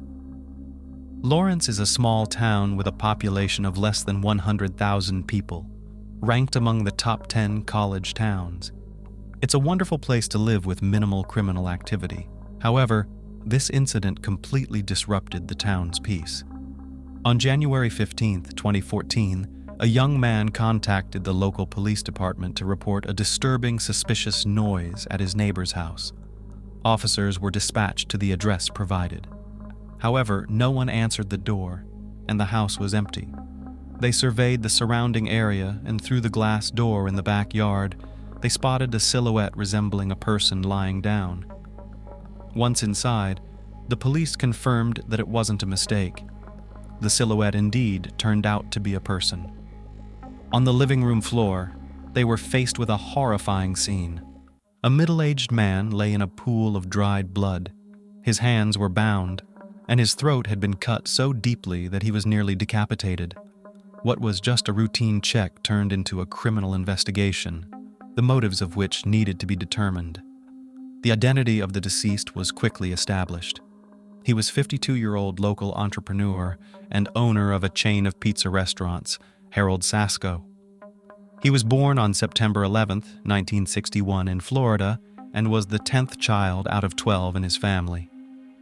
Lawrence is a small town with a population of less than 100,000 people, ranked among the top 10 college towns. It's a wonderful place to live with minimal criminal activity. However, this incident completely disrupted the town's peace. On January 15, 2014, a young man contacted the local police department to report a disturbing, suspicious noise at his neighbor's house. Officers were dispatched to the address provided. However, no one answered the door, and the house was empty. They surveyed the surrounding area, and through the glass door in the backyard, they spotted a silhouette resembling a person lying down. Once inside, the police confirmed that it wasn't a mistake. The silhouette indeed turned out to be a person. On the living room floor, they were faced with a horrifying scene. A middle-aged man lay in a pool of dried blood. His hands were bound, and his throat had been cut so deeply that he was nearly decapitated. What was just a routine check turned into a criminal investigation, the motives of which needed to be determined. The identity of the deceased was quickly established. He was 52-year-old local entrepreneur and owner of a chain of pizza restaurants, Harold Sasko. He was born on September 11, 1961 in Florida and was the 10th child out of 12 in his family.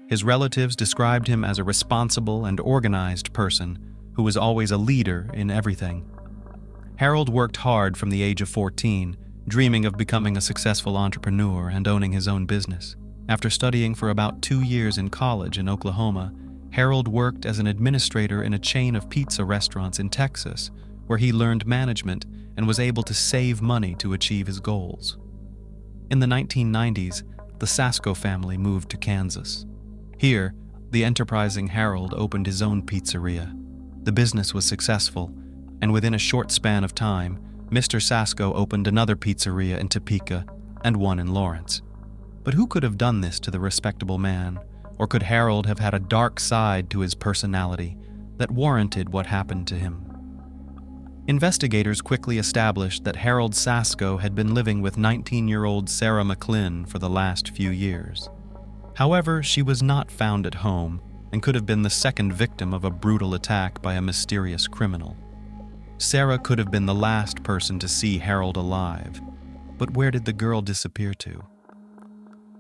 His relatives described him as a responsible and organized person who was always a leader in everything. Harold worked hard from the age of 14, dreaming of becoming a successful entrepreneur and owning his own business. After studying for about 2 years in college in Oklahoma, Harold worked as an administrator in a chain of pizza restaurants in Texas, where he learned management and was able to save money to achieve his goals. In the 1990s, the Sasko family moved to Kansas. Here, the enterprising Harold opened his own pizzeria. The business was successful, and within a short span of time, Mr. Sasko opened another pizzeria in Topeka and one in Lawrence. But who could have done this to the respectable man? Or could Harold have had a dark side to his personality that warranted what happened to him? Investigators quickly established that Harold Sasko had been living with 19-year-old Sarah McLynn for the last few years. However, she was not found at home and could have been the second victim of a brutal attack by a mysterious criminal. Sarah could have been the last person to see Harold alive, but where did the girl disappear to?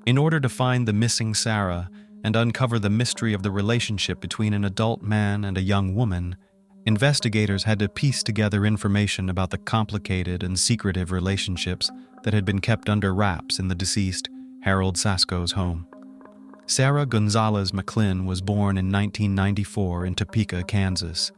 In order to find the missing Sarah and uncover the mystery of the relationship between an adult man and a young woman, investigators had to piece together information about the complicated and secretive relationships that had been kept under wraps in the deceased Harold Sasko's home. Sarah Gonzalez McLynn was born in 1994 in Topeka, Kansas.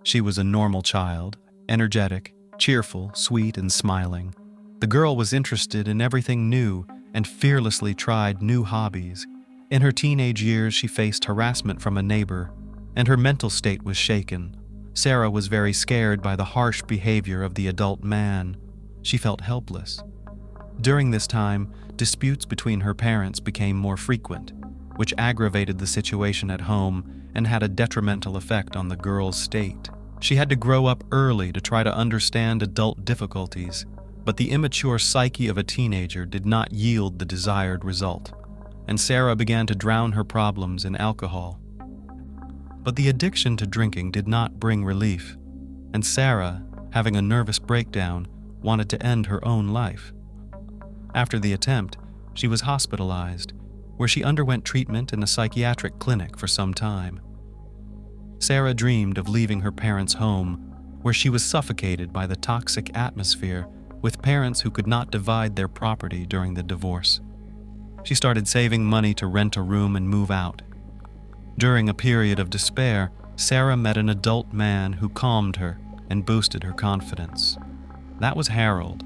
She was a normal child, energetic, cheerful, sweet, and smiling. The girl was interested in everything new and fearlessly tried new hobbies. In her teenage years, she faced harassment from a neighbor, and her mental state was shaken. Sarah was very scared by the harsh behavior of the adult man. She felt helpless. During this time, disputes between her parents became more frequent, which aggravated the situation at home and had a detrimental effect on the girl's state. She had to grow up early to try to understand adult difficulties, but the immature psyche of a teenager did not yield the desired result, and Sarah began to drown her problems in alcohol. But the addiction to drinking did not bring relief, and Sarah, having a nervous breakdown, wanted to end her own life. After the attempt, she was hospitalized, where she underwent treatment in a psychiatric clinic for some time. Sarah dreamed of leaving her parents' home, where she was suffocated by the toxic atmosphere with parents who could not divide their property during the divorce. She started saving money to rent a room and move out. During a period of despair, Sarah met an adult man who calmed her and boosted her confidence. That was Harold.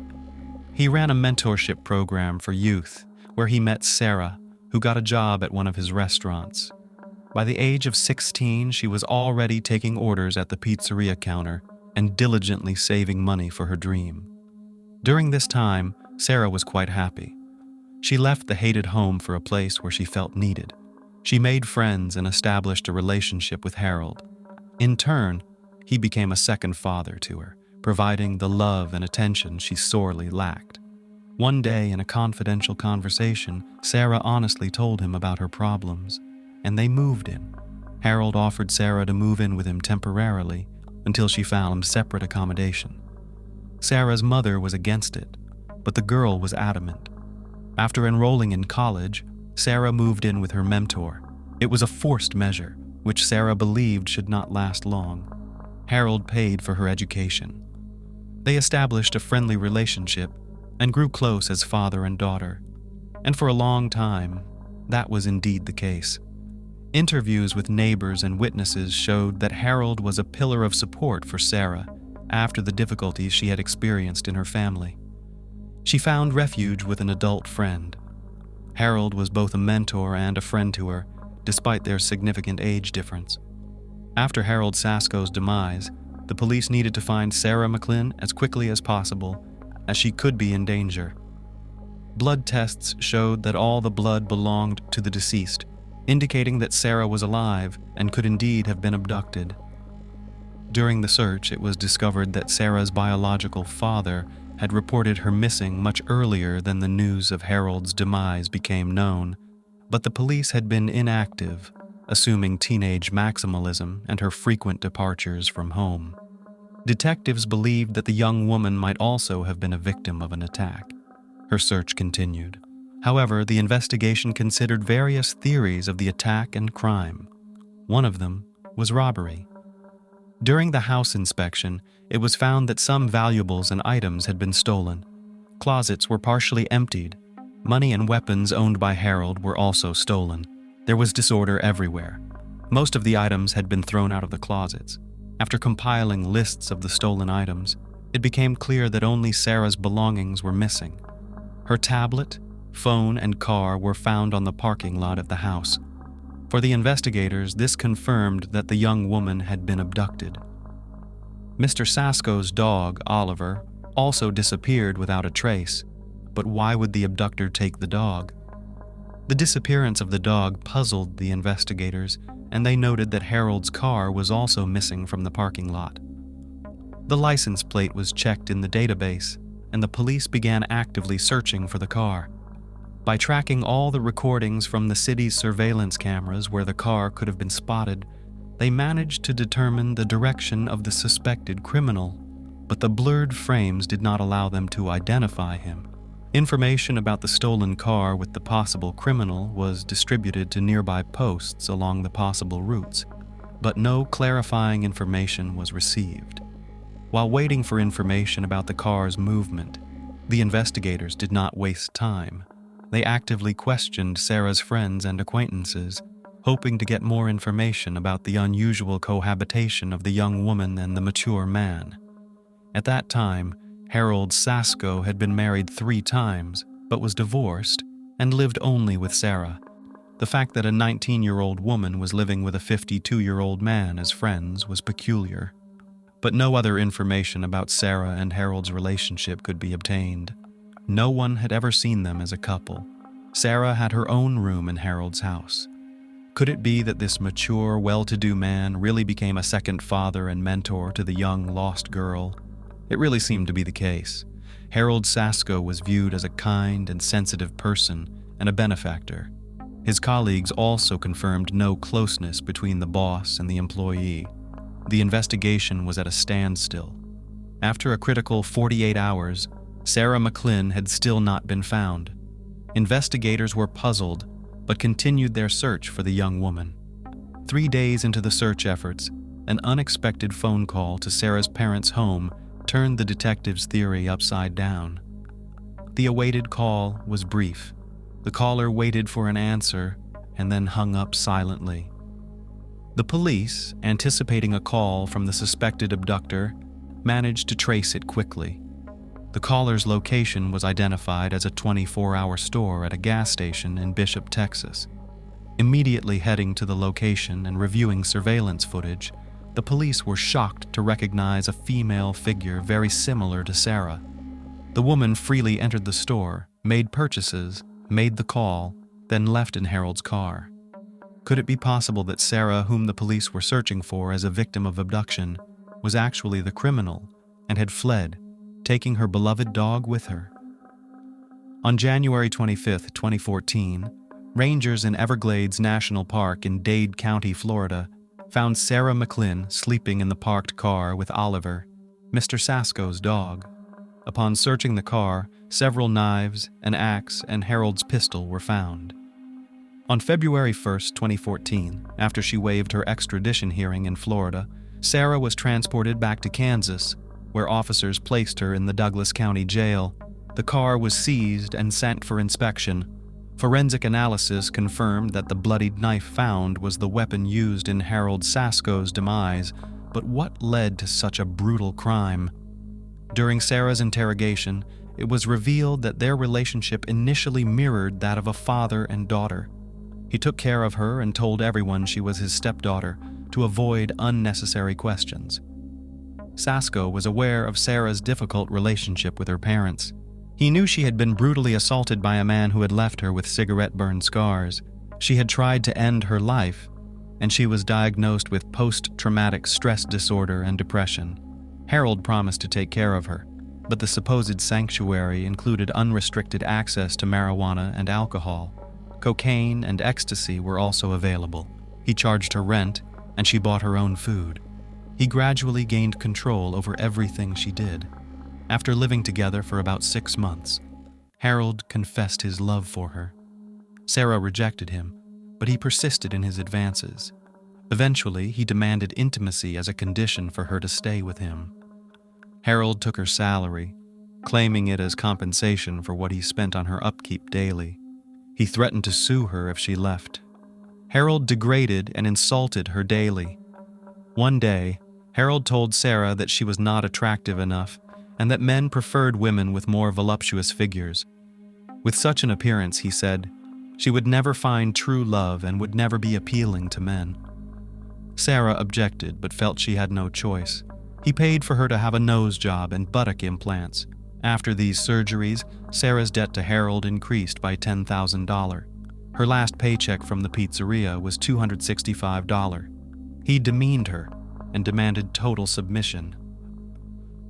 He ran a mentorship program for youth, where he met Sarah, who got a job at one of his restaurants. By the age of 16, she was already taking orders at the pizzeria counter and diligently saving money for her dream. During this time, Sarah was quite happy. She left the hated home for a place where she felt needed. She made friends and established a relationship with Harold. In turn, he became a second father to her, providing the love and attention she sorely lacked. One day, in a confidential conversation, Sarah honestly told him about her problems, and they moved in. Harold offered Sarah to move in with him temporarily until she found separate accommodation. Sarah's mother was against it, but the girl was adamant. After enrolling in college, Sarah moved in with her mentor. It was a forced measure, which Sarah believed should not last long. Harold paid for her education. They established a friendly relationship and grew close as father and daughter. And for a long time, that was indeed the case. Interviews with neighbors and witnesses showed that Harold was a pillar of support for Sarah after the difficulties she had experienced in her family. She found refuge with an adult friend. Harold was both a mentor and a friend to her, despite their significant age difference. After Harold Sasko's demise, the police needed to find Sarah McLynn as quickly as possible, as she could be in danger. Blood tests showed that all the blood belonged to the deceased, indicating that Sarah was alive and could indeed have been abducted. During the search, it was discovered that Sarah's biological father had reported her missing much earlier than the news of Harold's demise became known, but the police had been inactive, assuming teenage maximalism and her frequent departures from home. Detectives believed that the young woman might also have been a victim of an attack. Her search continued. However, the investigation considered various theories of the attack and crime. One of them was robbery. During the house inspection, it was found that some valuables and items had been stolen. Closets were partially emptied. Money and weapons owned by Harold were also stolen. There was disorder everywhere. Most of the items had been thrown out of the closets. After compiling lists of the stolen items, it became clear that only Sarah's belongings were missing. Her tablet, phone, and car were found on the parking lot of the house. For the investigators, this confirmed that the young woman had been abducted. Mr. Sasko's dog, Oliver, also disappeared without a trace, but why would the abductor take the dog? The disappearance of the dog puzzled the investigators, and they noted that Harold's car was also missing from the parking lot. The license plate was checked in the database, and the police began actively searching for the car. By tracking all the recordings from the city's surveillance cameras where the car could have been spotted, they managed to determine the direction of the suspected criminal, but the blurred frames did not allow them to identify him. Information about the stolen car with the possible criminal was distributed to nearby posts along the possible routes, but no clarifying information was received. While waiting for information about the car's movement, the investigators did not waste time. They actively questioned Sarah's friends and acquaintances, hoping to get more information about the unusual cohabitation of the young woman and the mature man. At that time, Harold Sasko had been married 3 times, but was divorced and lived only with Sarah. The fact that a 19-year-old woman was living with a 52-year-old man as friends was peculiar. But no other information about Sarah and Harold's relationship could be obtained. No one had ever seen them as a couple. Sarah had her own room in Harold's house. Could it be that this mature, well-to-do man really became a second father and mentor to the young, lost girl? It really seemed to be the case. Harold Sasko was viewed as a kind and sensitive person and a benefactor. His colleagues also confirmed no closeness between the boss and the employee. The investigation was at a standstill. After a critical 48 hours, Sarah McLynn had still not been found. Investigators were puzzled, but continued their search for the young woman. 3 days into the search efforts, an unexpected phone call to Sarah's parents' home turned the detectives' theory upside down. The awaited call was brief. The caller waited for an answer and then hung up silently. The police, anticipating a call from the suspected abductor, managed to trace it quickly. The caller's location was identified as a 24-hour store at a gas station in Bishop, Texas. Immediately heading to the location and reviewing surveillance footage, the police were shocked to recognize a female figure very similar to Sarah. The woman freely entered the store, made purchases, made the call, then left in Harold's car. Could it be possible that Sarah, whom the police were searching for as a victim of abduction, was actually the criminal and had fled, taking her beloved dog with her? On January 25, 2014, rangers in Everglades National Park in Dade County, Florida, found Sarah McLynn sleeping in the parked car with Oliver, Mr. Sasko's dog. Upon searching the car, several knives, an axe, and Harold's pistol were found. On February 1, 2014, after she waived her extradition hearing in Florida, Sarah was transported back to Kansas, where officers placed her in the Douglas County Jail. The car was seized and sent for inspection. Forensic analysis confirmed that the bloodied knife found was the weapon used in Harold Sasko's demise, but what led to such a brutal crime? During Sarah's interrogation, it was revealed that their relationship initially mirrored that of a father and daughter. He took care of her and told everyone she was his stepdaughter to avoid unnecessary questions. Sasko was aware of Sarah's difficult relationship with her parents. He knew she had been brutally assaulted by a man who had left her with cigarette-burn scars. She had tried to end her life, and she was diagnosed with post-traumatic stress disorder and depression. Harold promised to take care of her, but the supposed sanctuary included unrestricted access to marijuana and alcohol. Cocaine and ecstasy were also available. He charged her rent, and she bought her own food. He gradually gained control over everything she did. After living together for about 6 months, Harold confessed his love for her. Sarah rejected him, but he persisted in his advances. Eventually, he demanded intimacy as a condition for her to stay with him. Harold took her salary, claiming it as compensation for what he spent on her upkeep daily. He threatened to sue her if she left. Harold degraded and insulted her daily. One day, Harold told Sarah that she was not attractive enough and that men preferred women with more voluptuous figures. With such an appearance, he said, she would never find true love and would never be appealing to men. Sarah objected but felt she had no choice. He paid for her to have a nose job and buttock implants. After these surgeries, Sarah's debt to Harold increased by $10,000. Her last paycheck from the pizzeria was $265. He demeaned her and demanded total submission.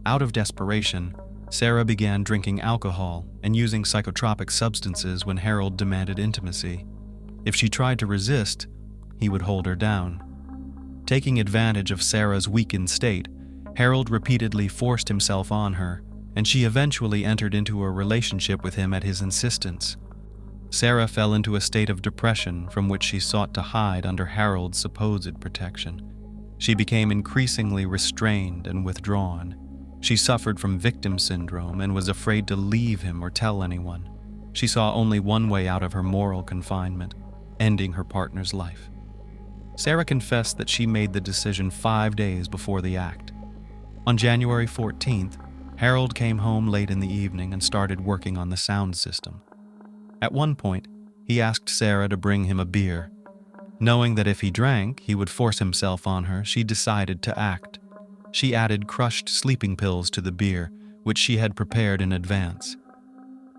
Out of desperation, Sarah began drinking alcohol and using psychotropic substances when Harold demanded intimacy. If she tried to resist, he would hold her down. Taking advantage of Sarah's weakened state, Harold repeatedly forced himself on her, and she eventually entered into a relationship with him at his insistence. Sarah fell into a state of depression from which she sought to hide under Harold's supposed protection. She became increasingly restrained and withdrawn. She suffered from victim syndrome and was afraid to leave him or tell anyone. She saw only one way out of her moral confinement: ending her partner's life. Sarah confessed that she made the decision 5 days before the act. On January 14th, Harold came home late in the evening and started working on the sound system. At one point, he asked Sarah to bring him a beer. Knowing that if he drank, he would force himself on her, she decided to act. She added crushed sleeping pills to the beer, which she had prepared in advance.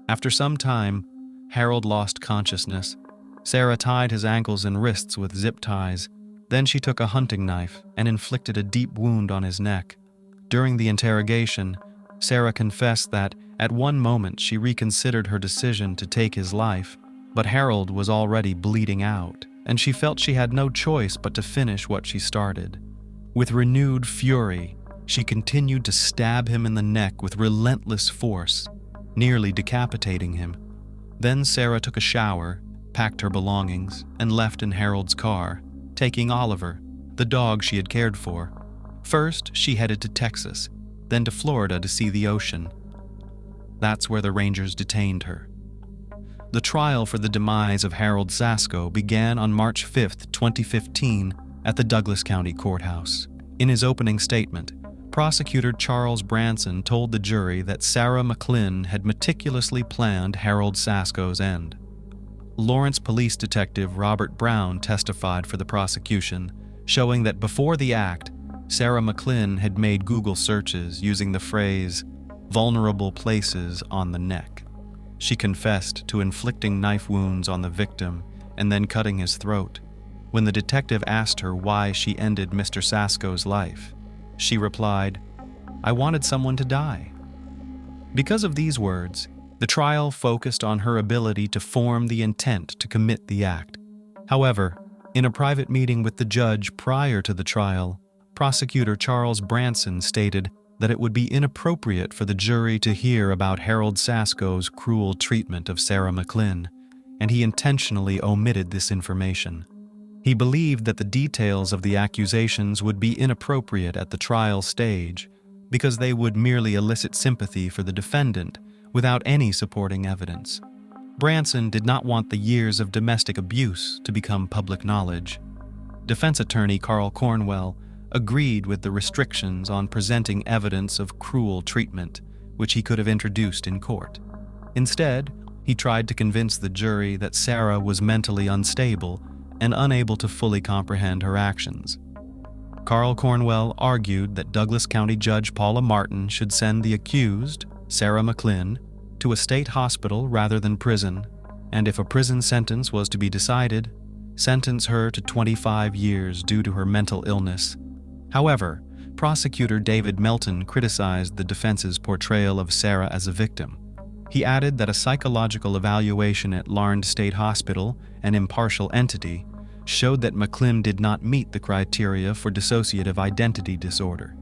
After some time, Harold lost consciousness. Sarah tied his ankles and wrists with zip ties. Then she took a hunting knife and inflicted a deep wound on his neck. During the interrogation, Sarah confessed that at one moment she reconsidered her decision to take his life, but Harold was already bleeding out, and she felt she had no choice but to finish what she started. With renewed fury, she continued to stab him in the neck with relentless force, nearly decapitating him. Then Sarah took a shower, packed her belongings, and left in Harold's car, taking Oliver, the dog she had cared for. First, she headed to Texas, then to Florida to see the ocean. That's where the Rangers detained her. The trial for the demise of Harold Sasko began on March 5, 2015, at the Douglas County Courthouse. In his opening statement, Prosecutor Charles Branson told the jury that Sarah McLynn had meticulously planned Harold Sasko's end. Lawrence Police Detective Robert Brown testified for the prosecution, showing that before the act, Sarah McLynn had made Google searches using the phrase, "vulnerable places on the neck." She confessed to inflicting knife wounds on the victim and then cutting his throat. When the detective asked her why she ended Mr. Sasko's life, she replied, "I wanted someone to die." Because of these words, the trial focused on her ability to form the intent to commit the act. However, in a private meeting with the judge prior to the trial, Prosecutor Charles Branson stated that it would be inappropriate for the jury to hear about Harold Sasko's cruel treatment of Sarah McLynn, and he intentionally omitted this information. He believed that the details of the accusations would be inappropriate at the trial stage because they would merely elicit sympathy for the defendant without any supporting evidence. Branson did not want the years of domestic abuse to become public knowledge. Defense attorney Carl Cornwell agreed with the restrictions on presenting evidence of cruel treatment, which he could have introduced in court. Instead, he tried to convince the jury that Sarah was mentally unstable and unable to fully comprehend her actions. Carl Cornwell argued that Douglas County Judge Paula Martin should send the accused, Sarah McLynn, to a state hospital rather than prison, and if a prison sentence was to be decided, sentence her to 25 years due to her mental illness. However, prosecutor David Melton criticized the defense's portrayal of Sarah as a victim. He added that a psychological evaluation at Larned State Hospital, an impartial entity, showed that McLynn did not meet the criteria for dissociative identity disorder.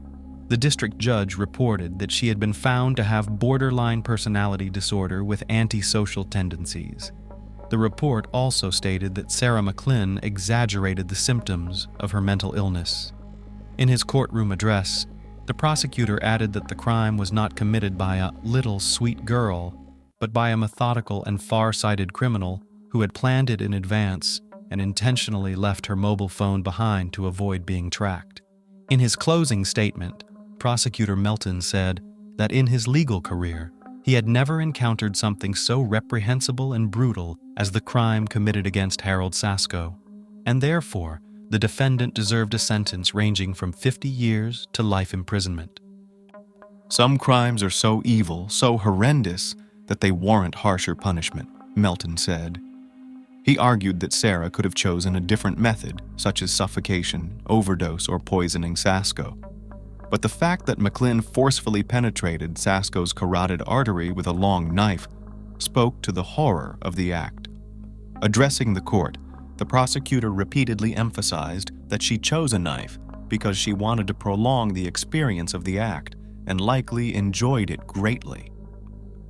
The district judge reported that she had been found to have borderline personality disorder with antisocial tendencies. The report also stated that Sarah McLynn exaggerated the symptoms of her mental illness. In his courtroom address, the prosecutor added that the crime was not committed by a little sweet girl, but by a methodical and far-sighted criminal who had planned it in advance and intentionally left her mobile phone behind to avoid being tracked. In his closing statement, Prosecutor Melton said that in his legal career, he had never encountered something so reprehensible and brutal as the crime committed against Harold Sasko, and therefore, the defendant deserved a sentence ranging from 50 years to life imprisonment. Some crimes are so evil, so horrendous, that they warrant harsher punishment, Melton said. He argued that Sarah could have chosen a different method, such as suffocation, overdose, or poisoning Sasko. But the fact that McLean forcefully penetrated Sasko's carotid artery with a long knife spoke to the horror of the act. Addressing the court, the prosecutor repeatedly emphasized that she chose a knife because she wanted to prolong the experience of the act and likely enjoyed it greatly.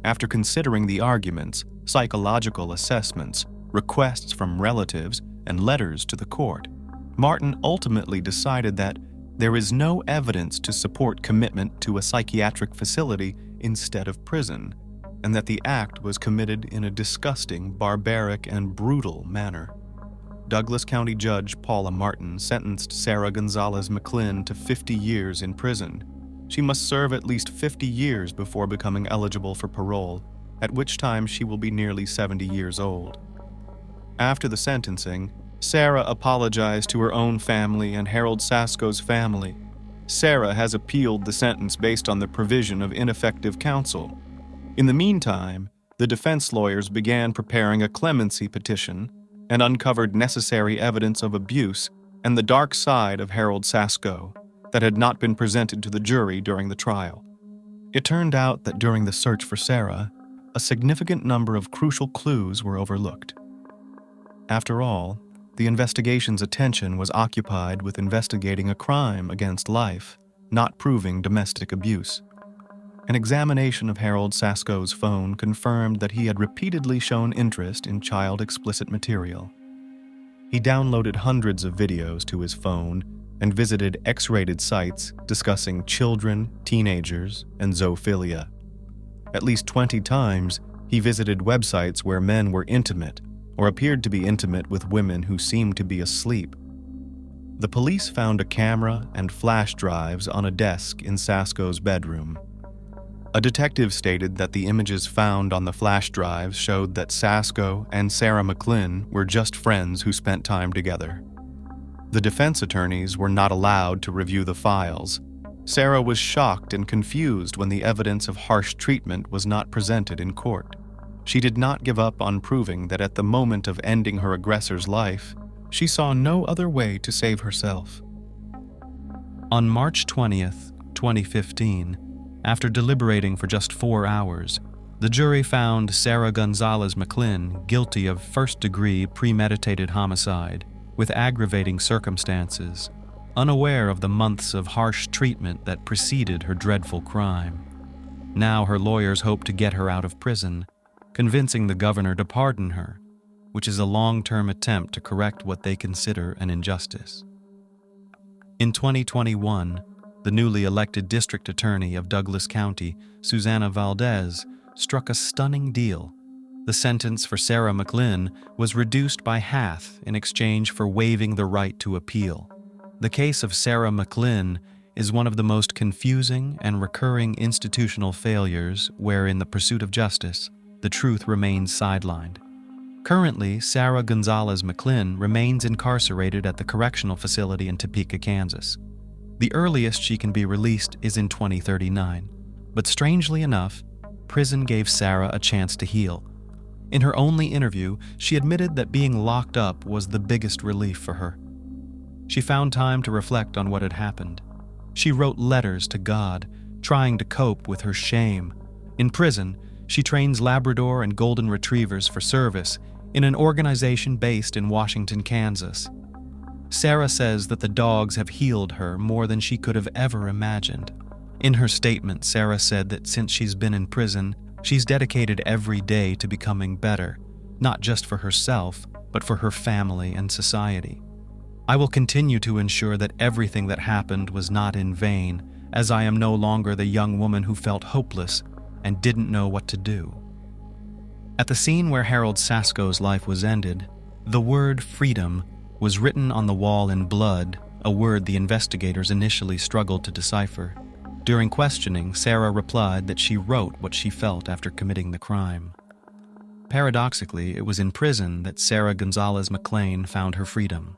After considering the arguments, psychological assessments, requests from relatives, and letters to the court, Martin ultimately decided that there is no evidence to support commitment to a psychiatric facility instead of prison, and that the act was committed in a disgusting, barbaric, and brutal manner. Douglas County Judge Paula Martin sentenced Sarah Gonzalez McLean to 50 years in prison. She must serve at least 50 years before becoming eligible for parole, at which time she will be nearly 70 years old. After the sentencing, Sarah apologized to her own family and Harold Sasko's family. Sarah has appealed the sentence based on the provision of ineffective counsel. In the meantime, the defense lawyers began preparing a clemency petition and uncovered necessary evidence of abuse and the dark side of Harold Sasko that had not been presented to the jury during the trial. It turned out that during the search for Sarah, a significant number of crucial clues were overlooked. After all, the investigation's attention was occupied with investigating a crime against life, not proving domestic abuse. An examination of Harold Sasko's phone confirmed that he had repeatedly shown interest in child explicit material. He downloaded hundreds of videos to his phone and visited X-rated sites discussing children, teenagers, and zoophilia. At least 20 times, he visited websites where men were intimate or appeared to be intimate with women who seemed to be asleep. The police found a camera and flash drives on a desk in Sasko's bedroom. A detective stated that the images found on the flash drives showed that Sasko and Sarah McLean were just friends who spent time together. The defense attorneys were not allowed to review the files. Sarah was shocked and confused when the evidence of harsh treatment was not presented in court. She did not give up on proving that at the moment of ending her aggressor's life, she saw no other way to save herself. On March 20th, 2015, after deliberating for just 4 hours, the jury found Sarah Gonzalez McLean guilty of first-degree premeditated homicide with aggravating circumstances, unaware of the months of harsh treatment that preceded her dreadful crime. Now her lawyers hope to get her out of prison, convincing the governor to pardon her, which is a long-term attempt to correct what they consider an injustice. In 2021, the newly elected district attorney of Douglas County, Susana Valdez, struck a stunning deal. The sentence for Sarah McLean was reduced by half in exchange for waiving the right to appeal. The case of Sarah McLean is one of the most confusing and recurring institutional failures where, in the pursuit of justice, the truth remains sidelined. Currently, Sarah Gonzalez McLean remains incarcerated at the correctional facility in Topeka, Kansas. The earliest she can be released is in 2039, but strangely enough, prison gave Sarah a chance to heal. In her only interview, she admitted that being locked up was the biggest relief for her. She found time to reflect on what had happened. She wrote letters to God, trying to cope with her shame. In prison, she trains Labrador and Golden Retrievers for service in an organization based in Washington, Kansas. Sarah says that the dogs have healed her more than she could have ever imagined. In her statement, Sarah said that since she's been in prison, she's dedicated every day to becoming better, not just for herself, but for her family and society. I will continue to ensure that everything that happened was not in vain, as I am no longer the young woman who felt hopeless and didn't know what to do. At the scene where Harold Sasko's life was ended, the word freedom was written on the wall in blood, a word the investigators initially struggled to decipher. During questioning, Sarah replied that she wrote what she felt after committing the crime. Paradoxically, it was in prison that Sarah Gonzalez McLean found her freedom.